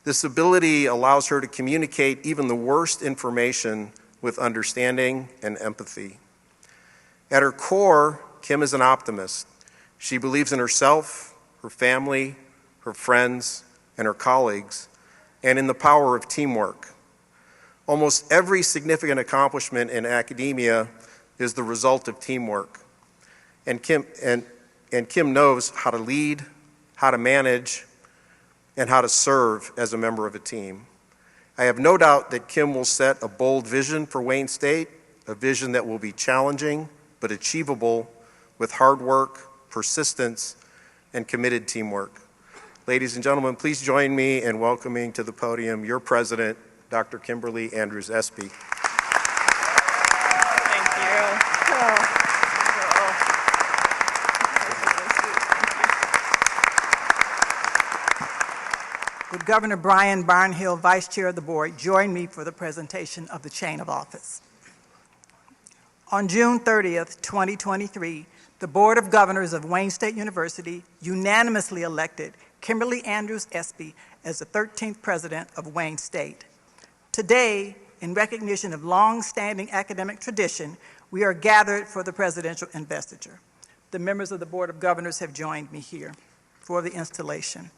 [SPEAKER 4] This ability allows her to communicate even the worst information with understanding and empathy. At her core, Kim is an optimist. She believes in herself, her family, her friends, and her colleagues, and in the power of teamwork. Almost every significant accomplishment in academia is the result of teamwork. And Kim knows how to lead, how to manage, and how to serve as a member of a team. I have no doubt that Kim will set a bold vision for Wayne State, a vision that will be challenging but achievable with hard work, persistence, and committed teamwork. Ladies and gentlemen, please join me in welcoming to the podium your president, Dr. Kimberly Andrews Espy.
[SPEAKER 6] Thank you.
[SPEAKER 2] Would Governor Brian Barnhill, Vice Chair of the Board, join me for the presentation of the chain of office? On June 30th, 2023, the Board of Governors of Wayne State University unanimously elected Kimberly Andrews Espy as the 13th president of Wayne State. Today, in recognition of long-standing academic tradition, we are gathered for the presidential investiture. The members of the Board of Governors have joined me here for the installation.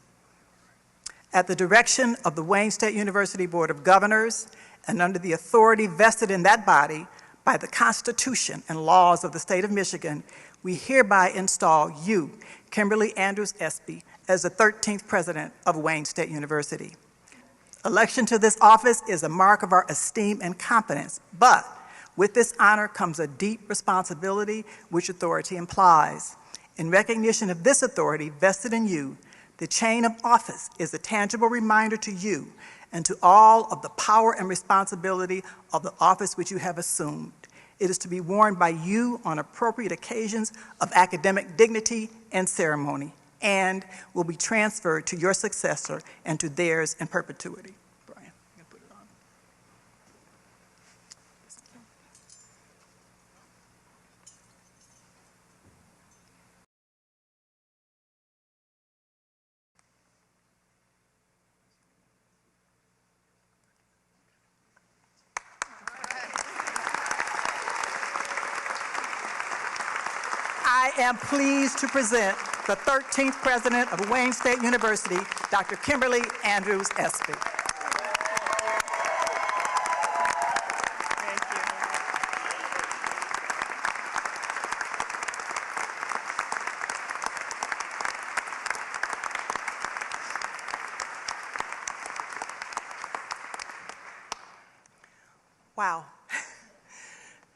[SPEAKER 2] At the direction of the Wayne State University Board of Governors and under the authority vested in that body by the Constitution and laws of the state of Michigan, we hereby install you, Kimberly Andrews Espy, as the 13th president of Wayne State University. Election to this office is a mark of our esteem and confidence, but with this honor comes a deep responsibility which authority implies. In recognition of this authority vested in you, the chain of office is a tangible reminder to you and to all of the power and responsibility of the office which you have assumed. It is to be worn by you on appropriate occasions of academic dignity and ceremony, and will be transferred to your successor and to theirs in perpetuity. Brian, you can put it on. am pleased to present the 13th president of Wayne State University, Dr. Kimberly Andrews Espy.
[SPEAKER 11] Wow.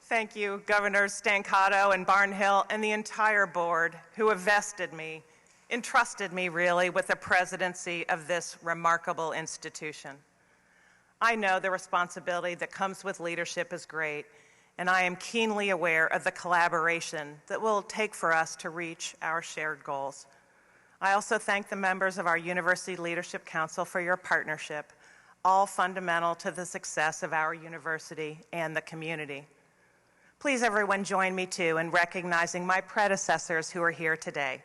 [SPEAKER 11] Thank you, Governors Stancato and Barnhill and the entire board who have entrusted me really with the presidency of this remarkable institution. I know the responsibility that comes with leadership is great, and I am keenly aware of the collaboration that will take for us to reach our shared goals. I also thank the members of our University Leadership Council for your partnership, all fundamental to the success of our university and the community. Please, everyone, join me too in recognizing my predecessors who are here today.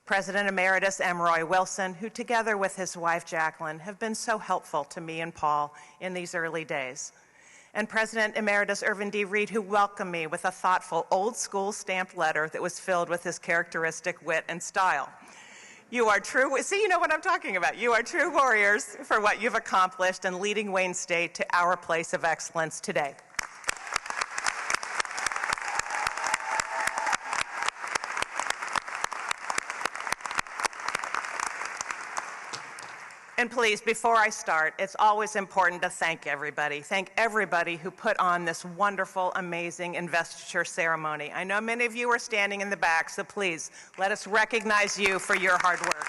[SPEAKER 11] President Emeritus M. Roy Wilson, who together with his wife Jacqueline have been so helpful to me and Paul in these early days. And President Emeritus Irvin D. Reed, who welcomed me with a thoughtful, old-school stamped letter that was filled with his characteristic wit and style. You are true, see, you know what I'm talking about. You are true warriors for what you've accomplished in leading Wayne State to our place of excellence today. And please, before I start, it's always important to thank everybody. Thank everybody who put on this wonderful, amazing investiture ceremony. I know many of you are standing in the back, so please, let us recognize you for your hard work.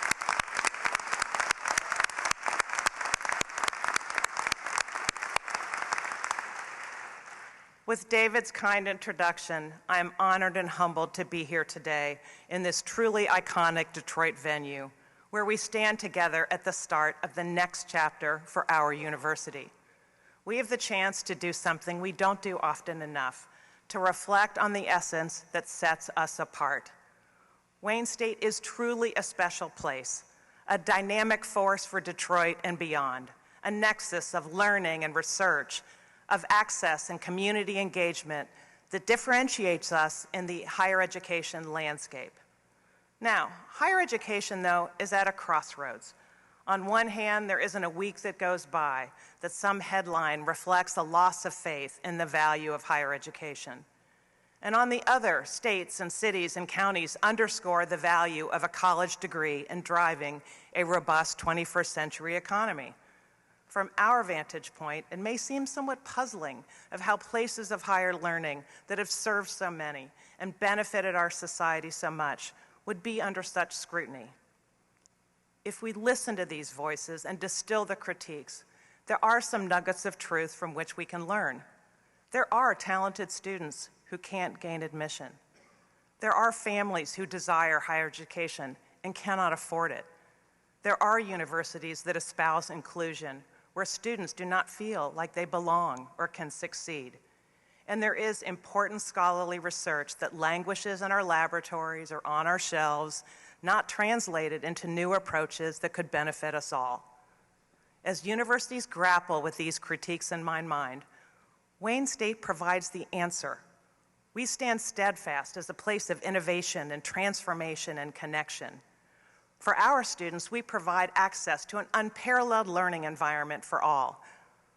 [SPEAKER 11] With David's kind introduction, I am honored and humbled to be here today in this truly iconic Detroit venue, where we stand together at the start of the next chapter for our university. We have the chance to do something we don't do often enough, to reflect on the essence that sets us apart. Wayne State is truly a special place, a dynamic force for Detroit and beyond, a nexus of learning and research, of access and community engagement that differentiates us in the higher education landscape. Now, higher education, though, is at a crossroads. On one hand, there isn't a week that goes by that some headline reflects a loss of faith in the value of higher education. And on the other, states and cities and counties underscore the value of a college degree in driving a robust 21st century economy. From our vantage point, it may seem somewhat puzzling of how places of higher learning that have served so many and benefited our society so much would be under such scrutiny. If we listen to these voices and distill the critiques, there are some nuggets of truth from which we can learn. There are talented students who can't gain admission. There are families who desire higher education and cannot afford it. There are universities that espouse inclusion, where students do not feel like they belong or can succeed. And there is important scholarly research that languishes in our laboratories or on our shelves, not translated into new approaches that could benefit us all. As universities grapple with these critiques in my mind, Wayne State provides the answer. We stand steadfast as a place of innovation and transformation and connection. For our students, we provide access to an unparalleled learning environment for all.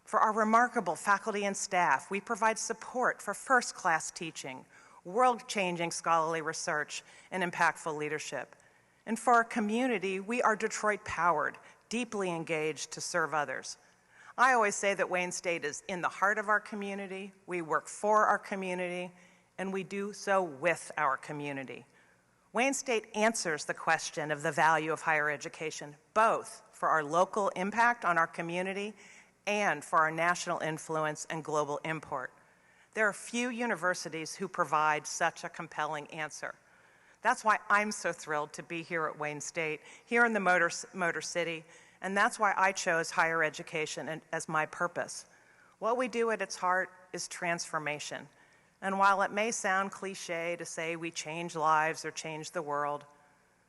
[SPEAKER 11] For our remarkable faculty and staff, we provide support for first-class teaching, world-changing scholarly research, and impactful leadership. And for our community, we are Detroit-powered, deeply engaged to serve others. I always say that Wayne State is in the heart of our community, we work for our community, and we do so with our community. Wayne State answers the question of the value of higher education, both for our local impact on our community and for our national influence and global import. There are few universities who provide such a compelling answer. That's why I'm so thrilled to be here at Wayne State, here in the Motor City, and that's why I chose higher education as my purpose. What we do at its heart is transformation. And while it may sound cliche to say we change lives or change the world,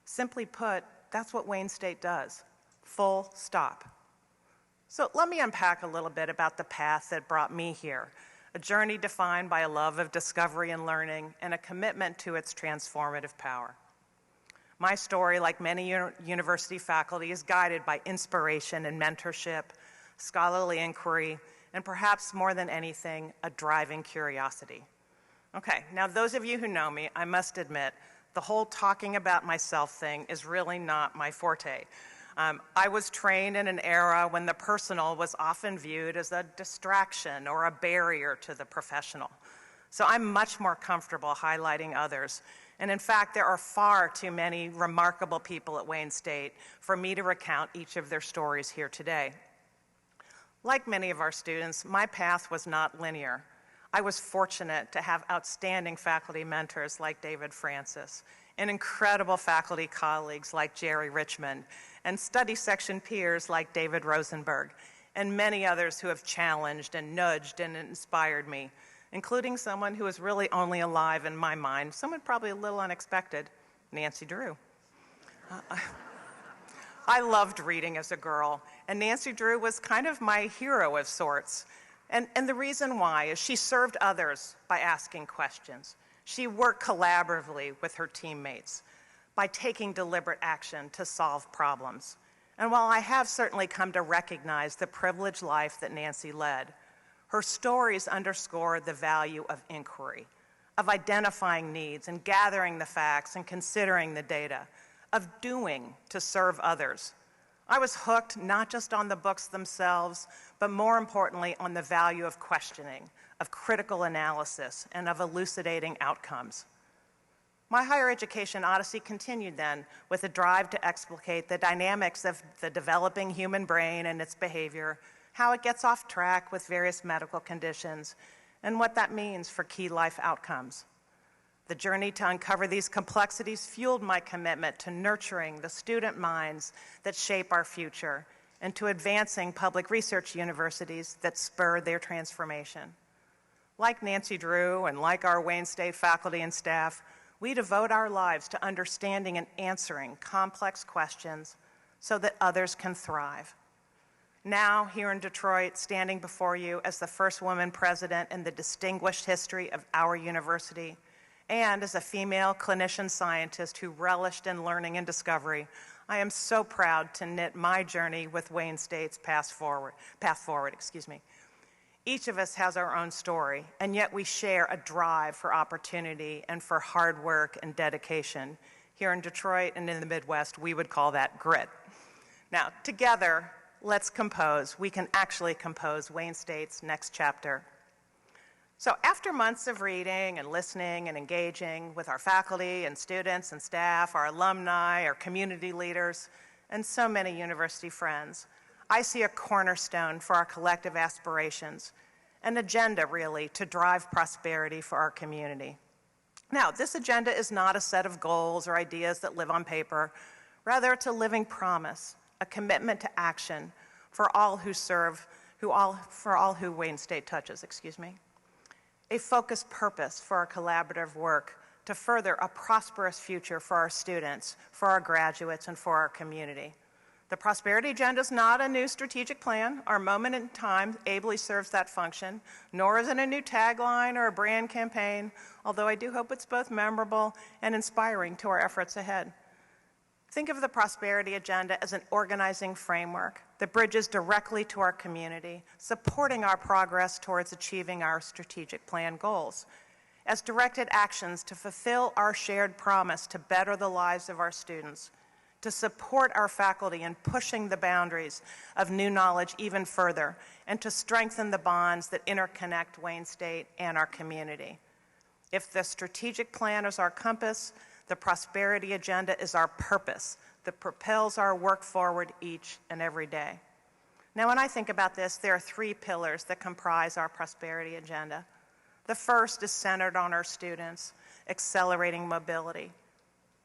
[SPEAKER 11] simply put, that's what Wayne State does. Full stop. So let me unpack a little bit about the path that brought me here. a journey defined by a love of discovery and learning and a commitment to its transformative power. My story, like many university faculty, is guided by inspiration and mentorship, scholarly inquiry, and perhaps more than anything, a driving curiosity. Okay, now those of you who know me, I must admit, the whole talking about myself thing is really not my forte. I was trained in an era when the personal was often viewed as a distraction or a barrier to the professional. So I'm much more comfortable highlighting others. And in fact, there are far too many remarkable people at Wayne State for me to recount each of their stories here today. Like many of our students, my path was not linear. I was fortunate to have outstanding faculty mentors like David Francis, and incredible faculty colleagues like Jerry Richmond, and study section peers like David Rosenberg, and many others who have challenged and nudged and inspired me, including someone who is really only alive in my mind, someone probably a little unexpected, Nancy Drew. I loved reading as a girl, and Nancy Drew was kind of my hero of sorts. And the reason why is she served others by asking questions. She worked collaboratively with her teammates by taking deliberate action to solve problems. And while I have certainly come to recognize the privileged life that Nancy led, her stories underscore the value of inquiry, of identifying needs and gathering the facts and considering the data, of doing to serve others. I was hooked not just on the books themselves, but more importantly on the value of questioning, of critical analysis, and of elucidating outcomes. My higher education odyssey continued then with a drive to explicate the dynamics of the developing human brain and its behavior, how it gets off track with various medical conditions, and what that means for key life outcomes. The journey to uncover these complexities fueled my commitment to nurturing the student minds that shape our future and to advancing public research universities that spur their transformation. Like Nancy Drew and like our Wayne State faculty and staff, we devote our lives to understanding and answering complex questions so that others can thrive. Now, here in Detroit, standing before you as the first woman president in the distinguished history of our university, and as a female clinician scientist who relished in learning and discovery, I am so proud to knit my journey with Wayne State's path forward. Each of us has our own story, and yet we share a drive for opportunity and for hard work and dedication. Here in Detroit and in the Midwest, we would call that grit. Now, together, let's compose. We can actually compose Wayne State's next chapter. So after months of reading and listening and engaging with our faculty and students and staff, our alumni, our community leaders, and so many university friends, I see a cornerstone for our collective aspirations, an agenda really to drive prosperity for our community. Now, this agenda is not a set of goals or ideas that live on paper. Rather, it's a living promise, a commitment to action for all who serve, for all who Wayne State touches, A focused purpose for our collaborative work to further a prosperous future for our students, for our graduates, and for our community. The Prosperity Agenda is not a new strategic plan. Our moment in time ably serves that function, nor is it a new tagline or a brand campaign, although I do hope it's both memorable and inspiring to our efforts ahead. Think of the Prosperity Agenda as an organizing framework that bridges directly to our community, supporting our progress towards achieving our strategic plan goals, as directed actions to fulfill our shared promise to better the lives of our students, to support our faculty in pushing the boundaries of new knowledge even further, and to strengthen the bonds that interconnect Wayne State and our community. If the strategic plan is our compass, the Prosperity Agenda is our purpose that propels our work forward each and every day. Now, when I think about this, there are three pillars that comprise our Prosperity Agenda. The first is centered on our students, accelerating mobility.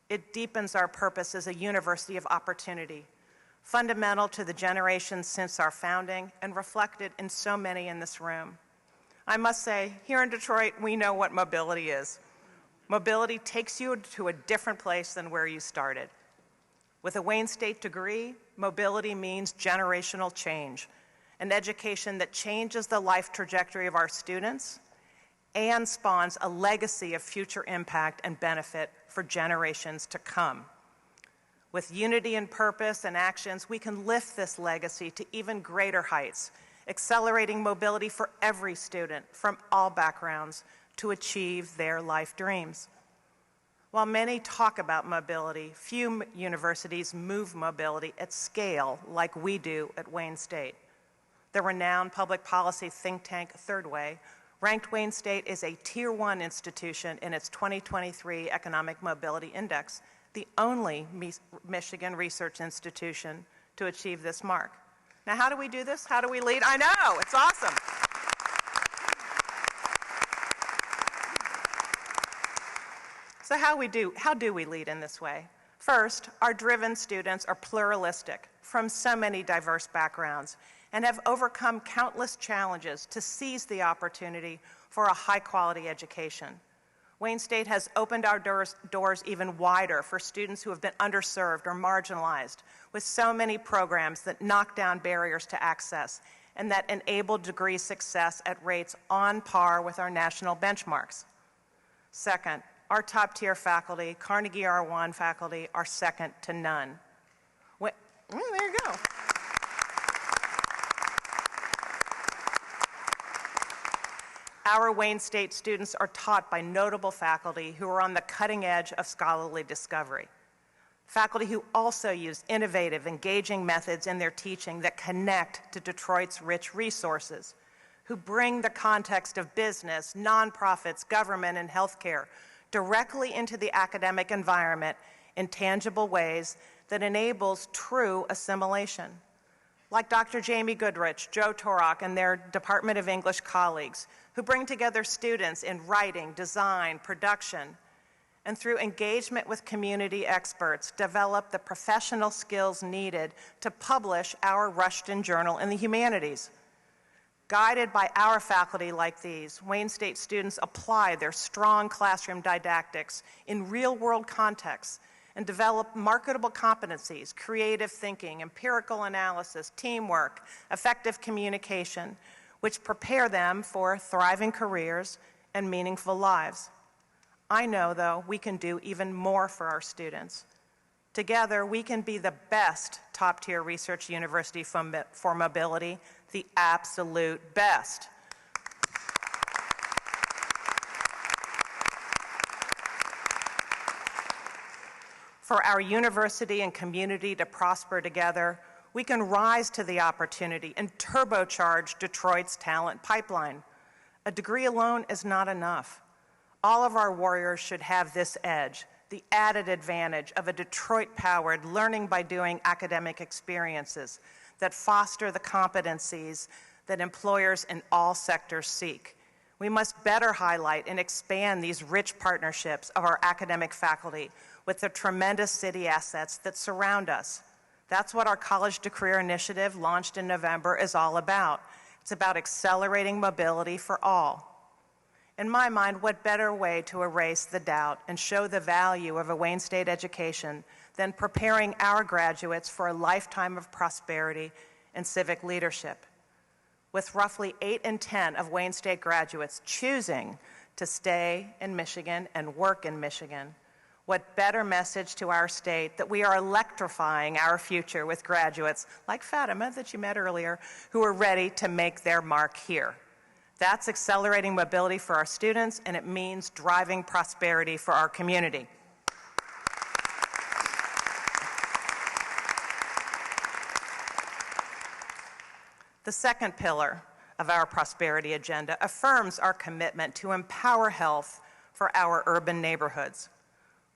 [SPEAKER 11] It deepens our purpose as a university of opportunity, fundamental to the generations since our founding and reflected in so many in this room. I must say, here in Detroit, we know what mobility is. Mobility takes you to a different place than where you started. With a Wayne State degree, mobility means generational change. an education that changes the life trajectory of our students and spawns a legacy of future impact and benefit for generations to come. With unity and purpose and actions, we can lift this legacy to even greater heights, accelerating mobility for every student from all backgrounds to achieve their life dreams. While many talk about mobility, few universities move mobility at scale like we do at Wayne State. The renowned public policy think tank Third Way ranked Wayne State as a Tier 1 institution in its 2023 Economic Mobility Index, the only Michigan research institution to achieve this mark. Now, how do we do this? How do we lead? I know, it's awesome. So how do we lead in this way? First, our driven students are pluralistic from so many diverse backgrounds and have overcome countless challenges to seize the opportunity for a high-quality education. Wayne State has opened our doors even wider for students who have been underserved or marginalized, with so many programs that knock down barriers to access and that enable degree success at rates on par with our national benchmarks. Second, our top-tier faculty, Carnegie R1 faculty, are second to none. There you go. Our Wayne State students are taught by notable faculty who are on the cutting edge of scholarly discovery. Faculty who also use innovative, engaging methods in their teaching that connect to Detroit's rich resources, who bring the context of business, nonprofits, government, and healthcare directly into the academic environment in tangible ways that enables true assimilation. Like Dr. Jamie Goodrich, Joe Torok, and their Department of English colleagues, who bring together students in writing, design, production, and through engagement with community experts, develop the professional skills needed to publish our Rushton Journal in the Humanities. Guided by our faculty like these, Wayne State students apply their strong classroom didactics in real-world contexts and develop marketable competencies, creative thinking, empirical analysis, teamwork, effective communication, which prepare them for thriving careers and meaningful lives. I know, though, we can do even more for our students. Together, we can be the best top-tier research university for mobility, the absolute best. For our university and community to prosper together, we can rise to the opportunity and turbocharge Detroit's talent pipeline. A degree alone is not enough. All of our warriors should have this edge, the added advantage of a Detroit-powered learning by doing academic experiences that foster the competencies that employers in all sectors seek. We must better highlight and expand these rich partnerships of our academic faculty with the tremendous city assets that surround us. That's what our College to Career Initiative, launched in November, is all about. It's about accelerating mobility for all. In my mind, what better way to erase the doubt and show the value of a Wayne State education than preparing our graduates for a lifetime of prosperity and civic leadership? With roughly 8 in 10 of Wayne State graduates choosing to stay in Michigan and work in Michigan, what better message to our state that we are electrifying our future with graduates like Fatima that you met earlier, who are ready to make their mark here. That's accelerating mobility for our students, and it means driving prosperity for our community. The second pillar of our prosperity agenda affirms our commitment to empower health for our urban neighborhoods.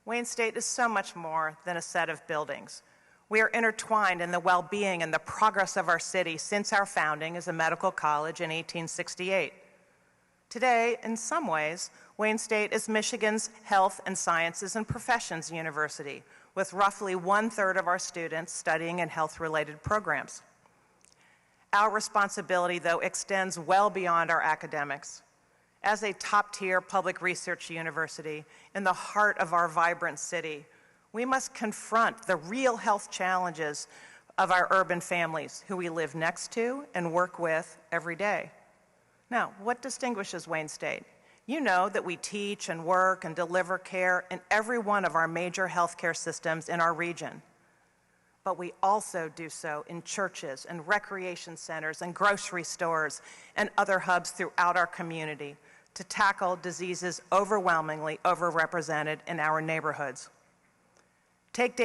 [SPEAKER 11] Wayne State is so much more than a set of buildings. We are intertwined in the well-being and the progress of our city since our founding as a medical college in 1868. Today, in some ways, Wayne State is Michigan's Health and Sciences and Professions University, with roughly 1/3 of our students studying in health-related programs. Our responsibility, though, extends well beyond our academics. As a top-tier public research university in the heart of our vibrant city, we must confront the real health challenges of our urban families who we live next to and work with every day. Now, what distinguishes Wayne State? You know that we teach and work and deliver care in every one of our major healthcare systems in our region. But we also do so in churches and recreation centers and grocery stores and other hubs throughout our community to tackle diseases overwhelmingly overrepresented in our neighborhoods. Take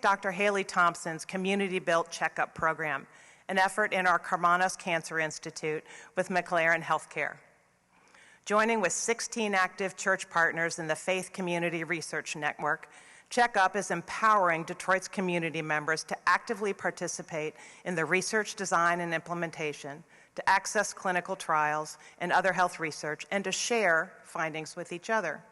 [SPEAKER 11] Dr. Haley Thompson's community-built checkup program, an effort in our Karmanos Cancer Institute with McLaren Healthcare. Joining with 16 active church partners in the Faith Community Research Network, Checkup is empowering Detroit's community members to actively participate in the research, design, and implementation, to access clinical trials and other health research, and to share findings with each other.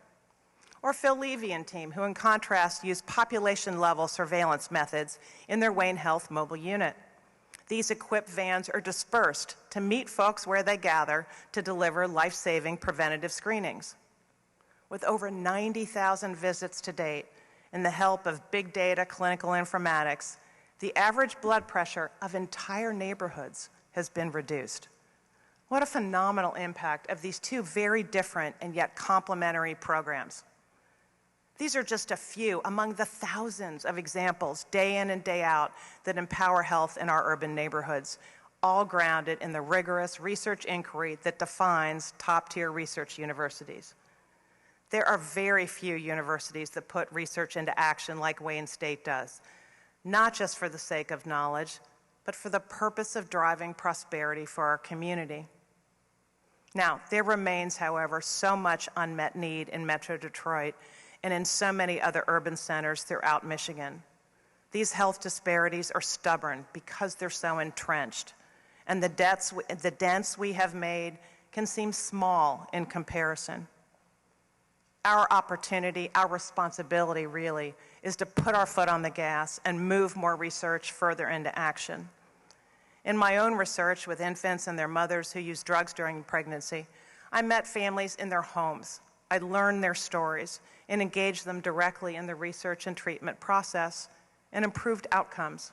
[SPEAKER 11] Or Phil Levy and team, who in contrast use population-level surveillance methods in their Wayne Health mobile unit. These equipped vans are dispersed to meet folks where they gather to deliver life-saving preventative screenings. With over 90,000 visits to date and the help of big data clinical informatics, the average blood pressure of entire neighborhoods has been reduced. What a phenomenal impact of these two very different and yet complementary programs. These are just a few among the thousands of examples day in and day out that empower health in our urban neighborhoods, all grounded in the rigorous research inquiry that defines top-tier research universities. There are very few universities that put research into action like Wayne State does, not just for the sake of knowledge, but for the purpose of driving prosperity for our community. Now, there remains, however, so much unmet need in Metro Detroit and in so many other urban centers throughout Michigan. These health disparities are stubborn because they're so entrenched, and the dents we have made can seem small in comparison. Our opportunity, our responsibility really, is to put our foot on the gas and move more research further into action. In my own research with infants and their mothers who use drugs during pregnancy, I met families in their homes. I learned their stories and engaged them directly in the research and treatment process and improved outcomes.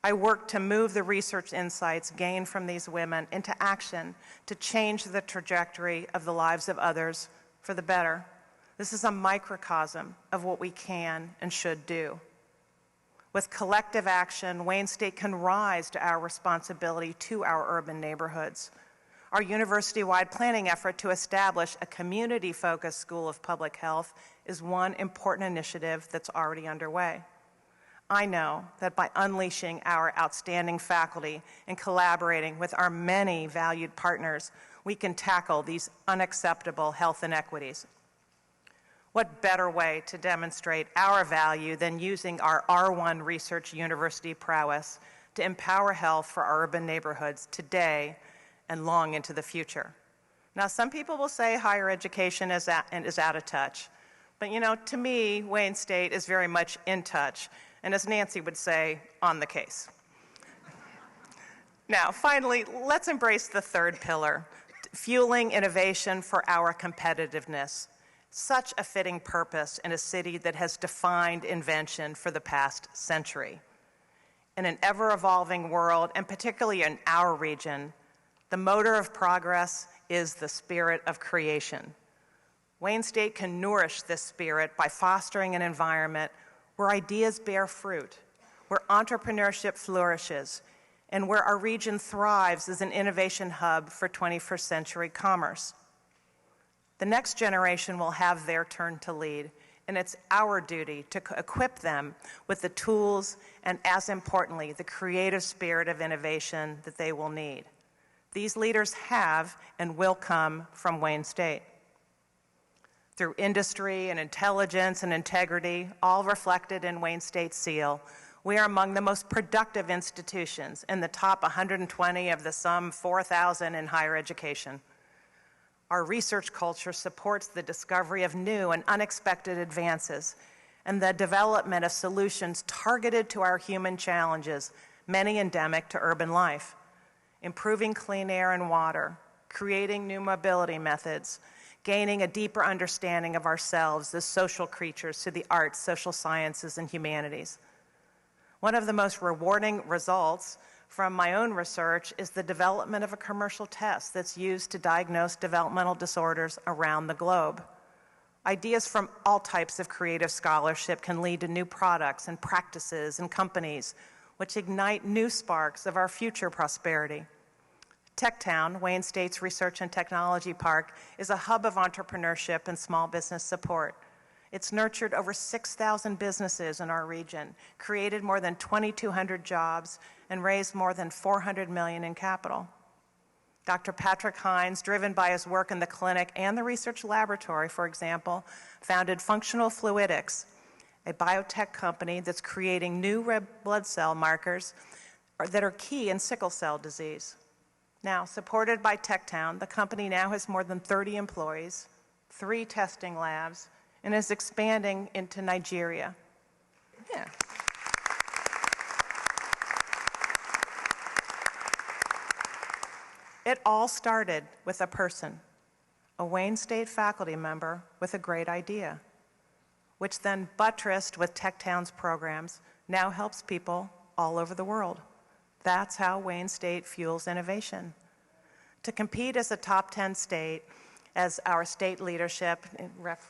[SPEAKER 11] I worked to move the research insights gained from these women into action to change the trajectory of the lives of others for the better. This is a microcosm of what we can and should do. With collective action, Wayne State can rise to our responsibility to our urban neighborhoods. Our university-wide planning effort to establish a community-focused School of Public Health is one important initiative that's already underway. I know that by unleashing our outstanding faculty and collaborating with our many valued partners, we can tackle these unacceptable health inequities. What better way to demonstrate our value than using our R1 Research University prowess to empower health for our urban neighborhoods today and long into the future? Now, some people will say higher education is out of touch. But, you know, to me, Wayne State is very much in touch, and as Nancy would say, on the case. Now, finally, let's embrace the third pillar, fueling innovation for our competitiveness. Such a fitting purpose in a city that has defined invention for the past century. In an ever-evolving world, and particularly in our region, the motor of progress is the spirit of creation. Wayne State can nourish this spirit by fostering an environment where ideas bear fruit, where entrepreneurship flourishes, and where our region thrives as an innovation hub for 21st century commerce. The next generation will have their turn to lead, and it's our duty to equip them with the tools and, as importantly, the creative spirit of innovation that they will need. These leaders have and will come from Wayne State. Through industry and intelligence and integrity, all reflected in Wayne State's seal, we are among the most productive institutions in the top 120 of the some 4,000 in higher education. Our research culture supports the discovery of new and unexpected advances and the development of solutions targeted to our human challenges, many endemic to urban life. Improving clean air and water, creating new mobility methods, gaining a deeper understanding of ourselves as social creatures through the arts, social sciences, and humanities. One of the most rewarding results from my own research is the development of a commercial test that's used to diagnose developmental disorders around the globe. Ideas from all types of creative scholarship can lead to new products and practices and companies, which ignite new sparks of our future prosperity. TechTown, Wayne State's Research and Technology Park, is a hub of entrepreneurship and small business support. It's nurtured over 6,000 businesses in our region, created more than 2,200 jobs, and raised more than $400 million in capital. Dr. Patrick Hines, driven by his work in the clinic and the research laboratory, for example, founded Functional Fluidics, a biotech company that's creating new red blood cell markers that are key in sickle cell disease. Now, supported by TechTown, the company now has more than 30 employees, 3 testing labs, and is expanding into Nigeria. Yeah. It all started with a person, a Wayne State faculty member with a great idea, which then buttressed with TechTown's programs now helps people all over the world. That's how Wayne State fuels innovation. To compete as a top 10 state, as our state leadership,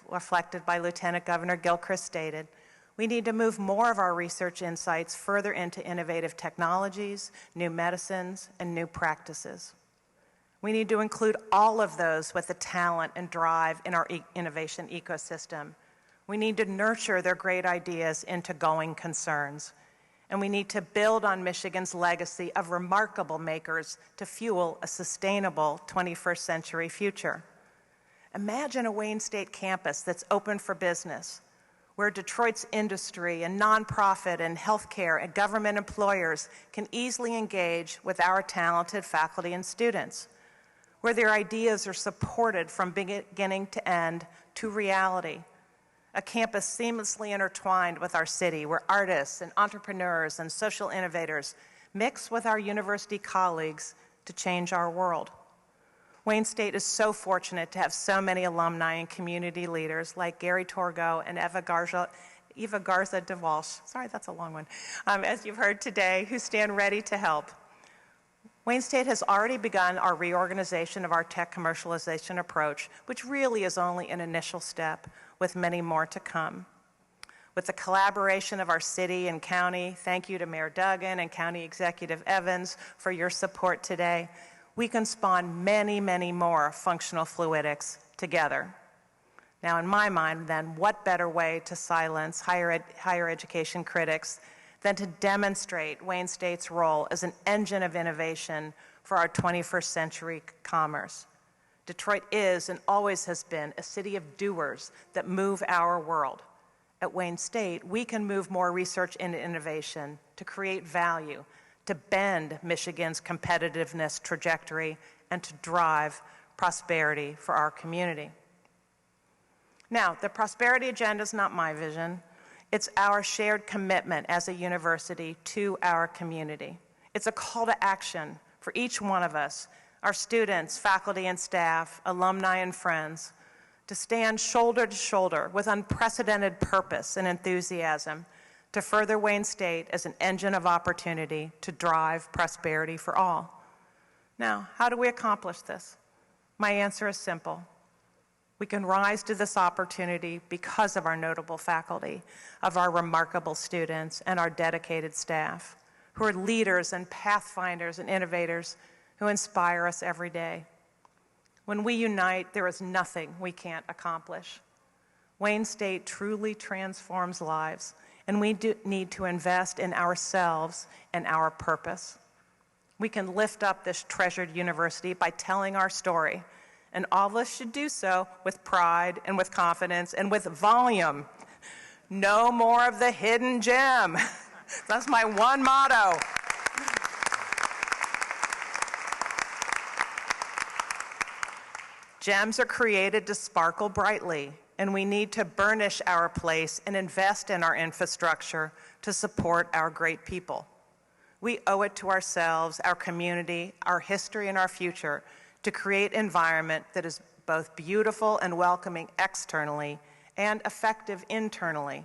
[SPEAKER 11] reflected by Lieutenant Governor Gilchrist, stated, we need to move more of our research insights further into innovative technologies, new medicines, and new practices. We need to include all of those with the talent and drive in our innovation ecosystem. We need to nurture their great ideas into going concerns. And we need to build on Michigan's legacy of remarkable makers to fuel a sustainable 21st century future. Imagine a Wayne State campus that's open for business, where Detroit's industry and nonprofit and healthcare and government employers can easily engage with our talented faculty and students, where their ideas are supported from beginning to end to reality. A campus seamlessly intertwined with our city, where artists and entrepreneurs and social innovators mix with our university colleagues to change our world. Wayne State is so fortunate to have so many alumni and community leaders like Gary Torgo and Eva Garza DeWalsh, sorry, that's a long one, as you've heard today, who stand ready to help. Wayne State has already begun our reorganization of our tech commercialization approach, which really is only an initial step, with many more to come. With the collaboration of our city and county, thank you to Mayor Duggan and County Executive Evans for your support today, we can spawn many, many more functional fluidics together. Now, in my mind, then, what better way to silence higher education critics than to demonstrate Wayne State's role as an engine of innovation for our 21st century commerce. Detroit is and always has been a city of doers that move our world. At Wayne State, we can move more research into innovation to create value, to bend Michigan's competitiveness trajectory, and to drive prosperity for our community. Now, the prosperity agenda is not my vision. It's our shared commitment as a university to our community. It's a call to action for each one of us, our students, faculty and staff, alumni and friends, to stand shoulder to shoulder with unprecedented purpose and enthusiasm to further Wayne State as an engine of opportunity to drive prosperity for all. Now, how do we accomplish this? My answer is simple. We can rise to this opportunity because of our notable faculty, of our remarkable students, and our dedicated staff, who are leaders and pathfinders and innovators who inspire us every day. When we unite, there is nothing we can't accomplish. Wayne State truly transforms lives, and we need to invest in ourselves and our purpose. We can lift up this treasured university by telling our story, and all of us should do so with pride and with confidence and with volume. No more of the hidden gem. That's my one motto. Gems are created to sparkle brightly, and we need to burnish our place and invest in our infrastructure to support our great people. We owe it to ourselves, our community, our history, and our future to create an environment that is both beautiful and welcoming externally and effective internally.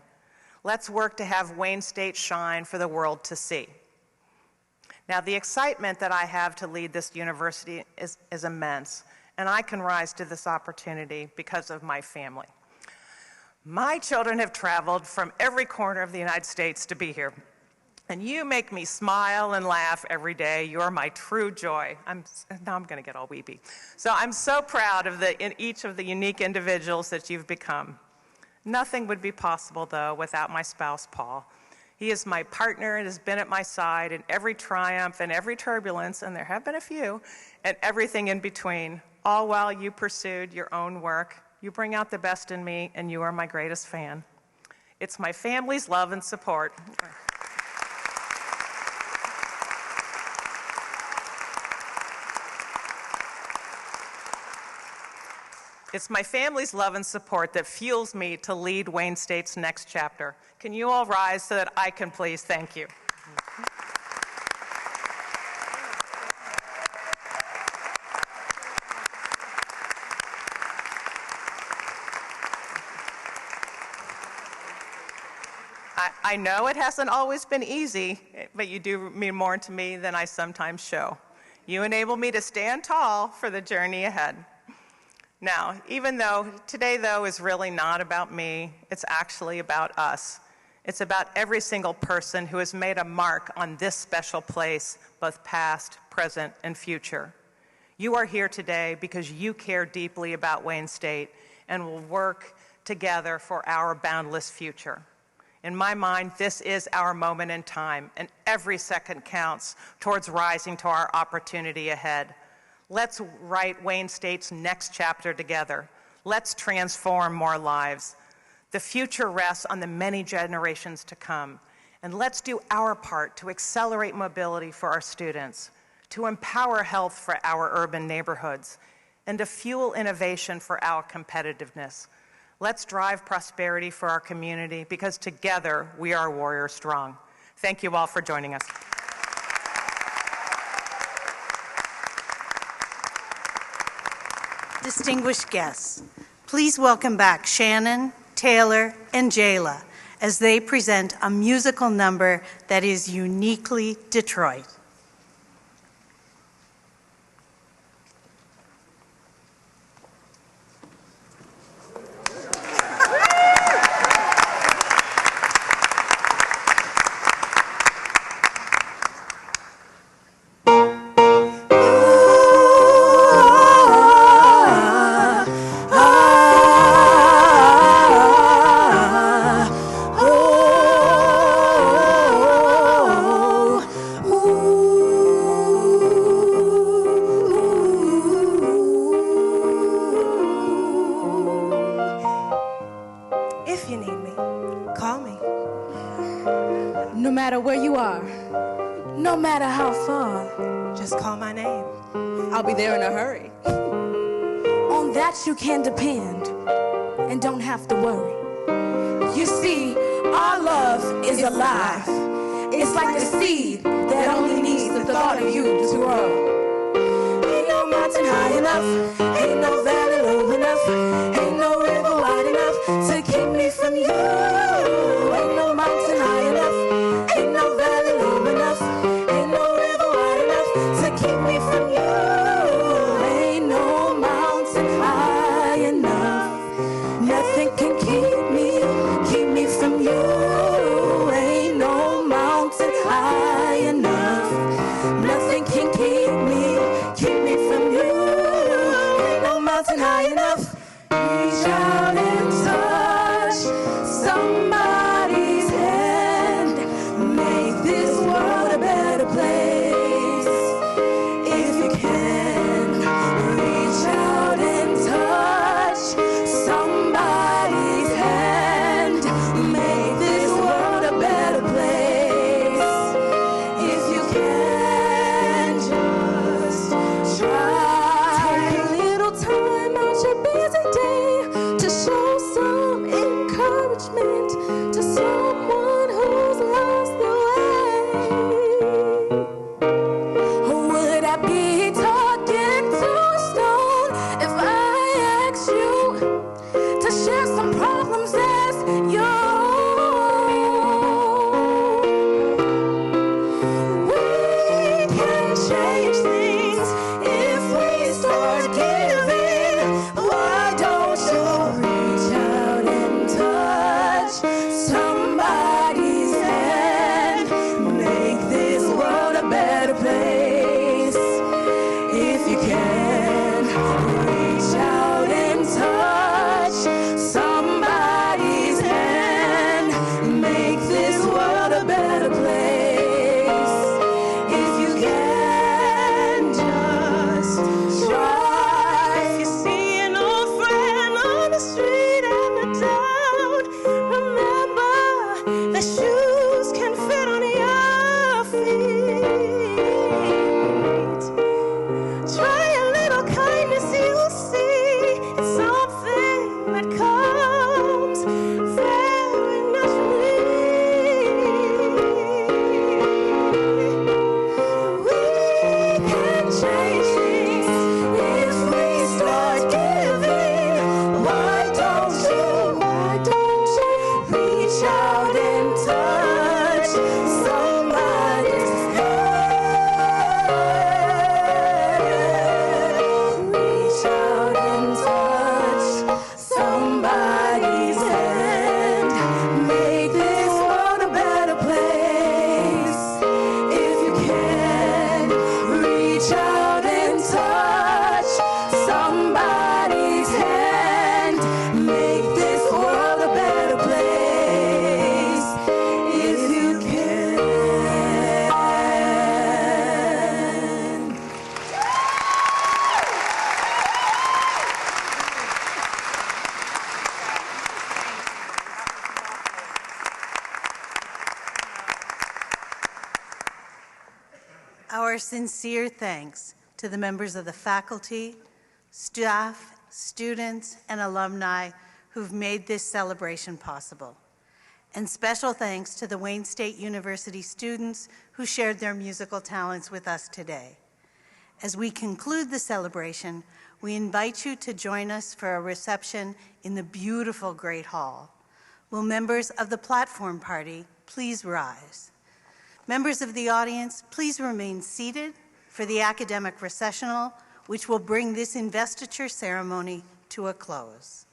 [SPEAKER 11] Let's work to have Wayne State shine for the world to see. Now, the excitement that I have to lead this university is immense, and I can rise to this opportunity because of my family. My children have traveled from every corner of the United States to be here, and you make me smile and laugh every day. You're my true joy. Now I'm going to get all weepy. So I'm so proud of each of the unique individuals that you've become. Nothing would be possible, though, without my spouse, Paul. He is my partner and has been at my side in every triumph and every turbulence, and there have been a few, and everything in between, all while you pursued your own work. You bring out the best in me, and you are my greatest fan. It's my family's love and support. It's my family's love and support that fuels me to lead Wayne State's next chapter. Can you all rise so that I can please thank you? I know it hasn't always been easy, but you do mean more to me than I sometimes show. You enable me to stand tall for the journey ahead. Now, even though today, though, is really not about me, it's actually about us. It's about every single person who has made a mark on this special place, both past, present, and future. You are here today because you care deeply about Wayne State and will work together for our boundless future. In my mind, this is our moment in time, and every second counts towards rising to our opportunity ahead. Let's write Wayne State's next chapter together. Let's transform more lives. The future rests on the many generations to come. And let's do our part to accelerate mobility for our students, to empower health for our urban neighborhoods, and to fuel innovation for our competitiveness. Let's drive prosperity for our community because together we are warrior strong. Thank you all for joining us.
[SPEAKER 1] Distinguished guests, please welcome back Shannon, Taylor, and Jayla as they present a musical number that is uniquely Detroit.
[SPEAKER 12] No matter where you are, no matter how far, just call my name. I'll be there in a hurry. On that you can depend and don't have to worry. You see, our love is alive. It's like a seed that only needs the thought of you to grow. Ain't no mountain high enough, ain't no valley low enough, ain't no river wide enough to keep me from you. Ain't no mountain high enough, ain't no valley low enough, ain't no river wide enough to keep me from you. Ain't no mountain high enough, nothing can keep me from you. Ain't no mountain high enough, nothing can keep me from you. Ain't no mountain high enough. Reach out and touch somebody's hand. Make this world a better place. change things if we start giving. Why don't you reach out and touch somebody's hand? Make this world a better place. If you can, reach out and touch somebody's hand. Make this world a better place. If you can, just try. If you see an old friend on the street and a doubt, remember the shoes can fit on your feet. Try a little kindness, you'll see it's something that comes very naturally. We can change things if we start giving. Why don't you reach out and touch somebody's hand? Reach out and touch somebody's hand. Make this world a better place. If you can, reach out and touch somebody's hand. Make this world a better place. If you can.
[SPEAKER 1] Our sincere thanks to the members of the faculty, staff, students, and alumni who've made this celebration possible. And special thanks to the Wayne State University students who shared their musical talents with us today. As we conclude the celebration, we invite you to join us for a reception in the beautiful Great Hall. Will members of the platform party please rise? Members of the audience, please remain seated for the academic recessional, which will bring this investiture ceremony to a close.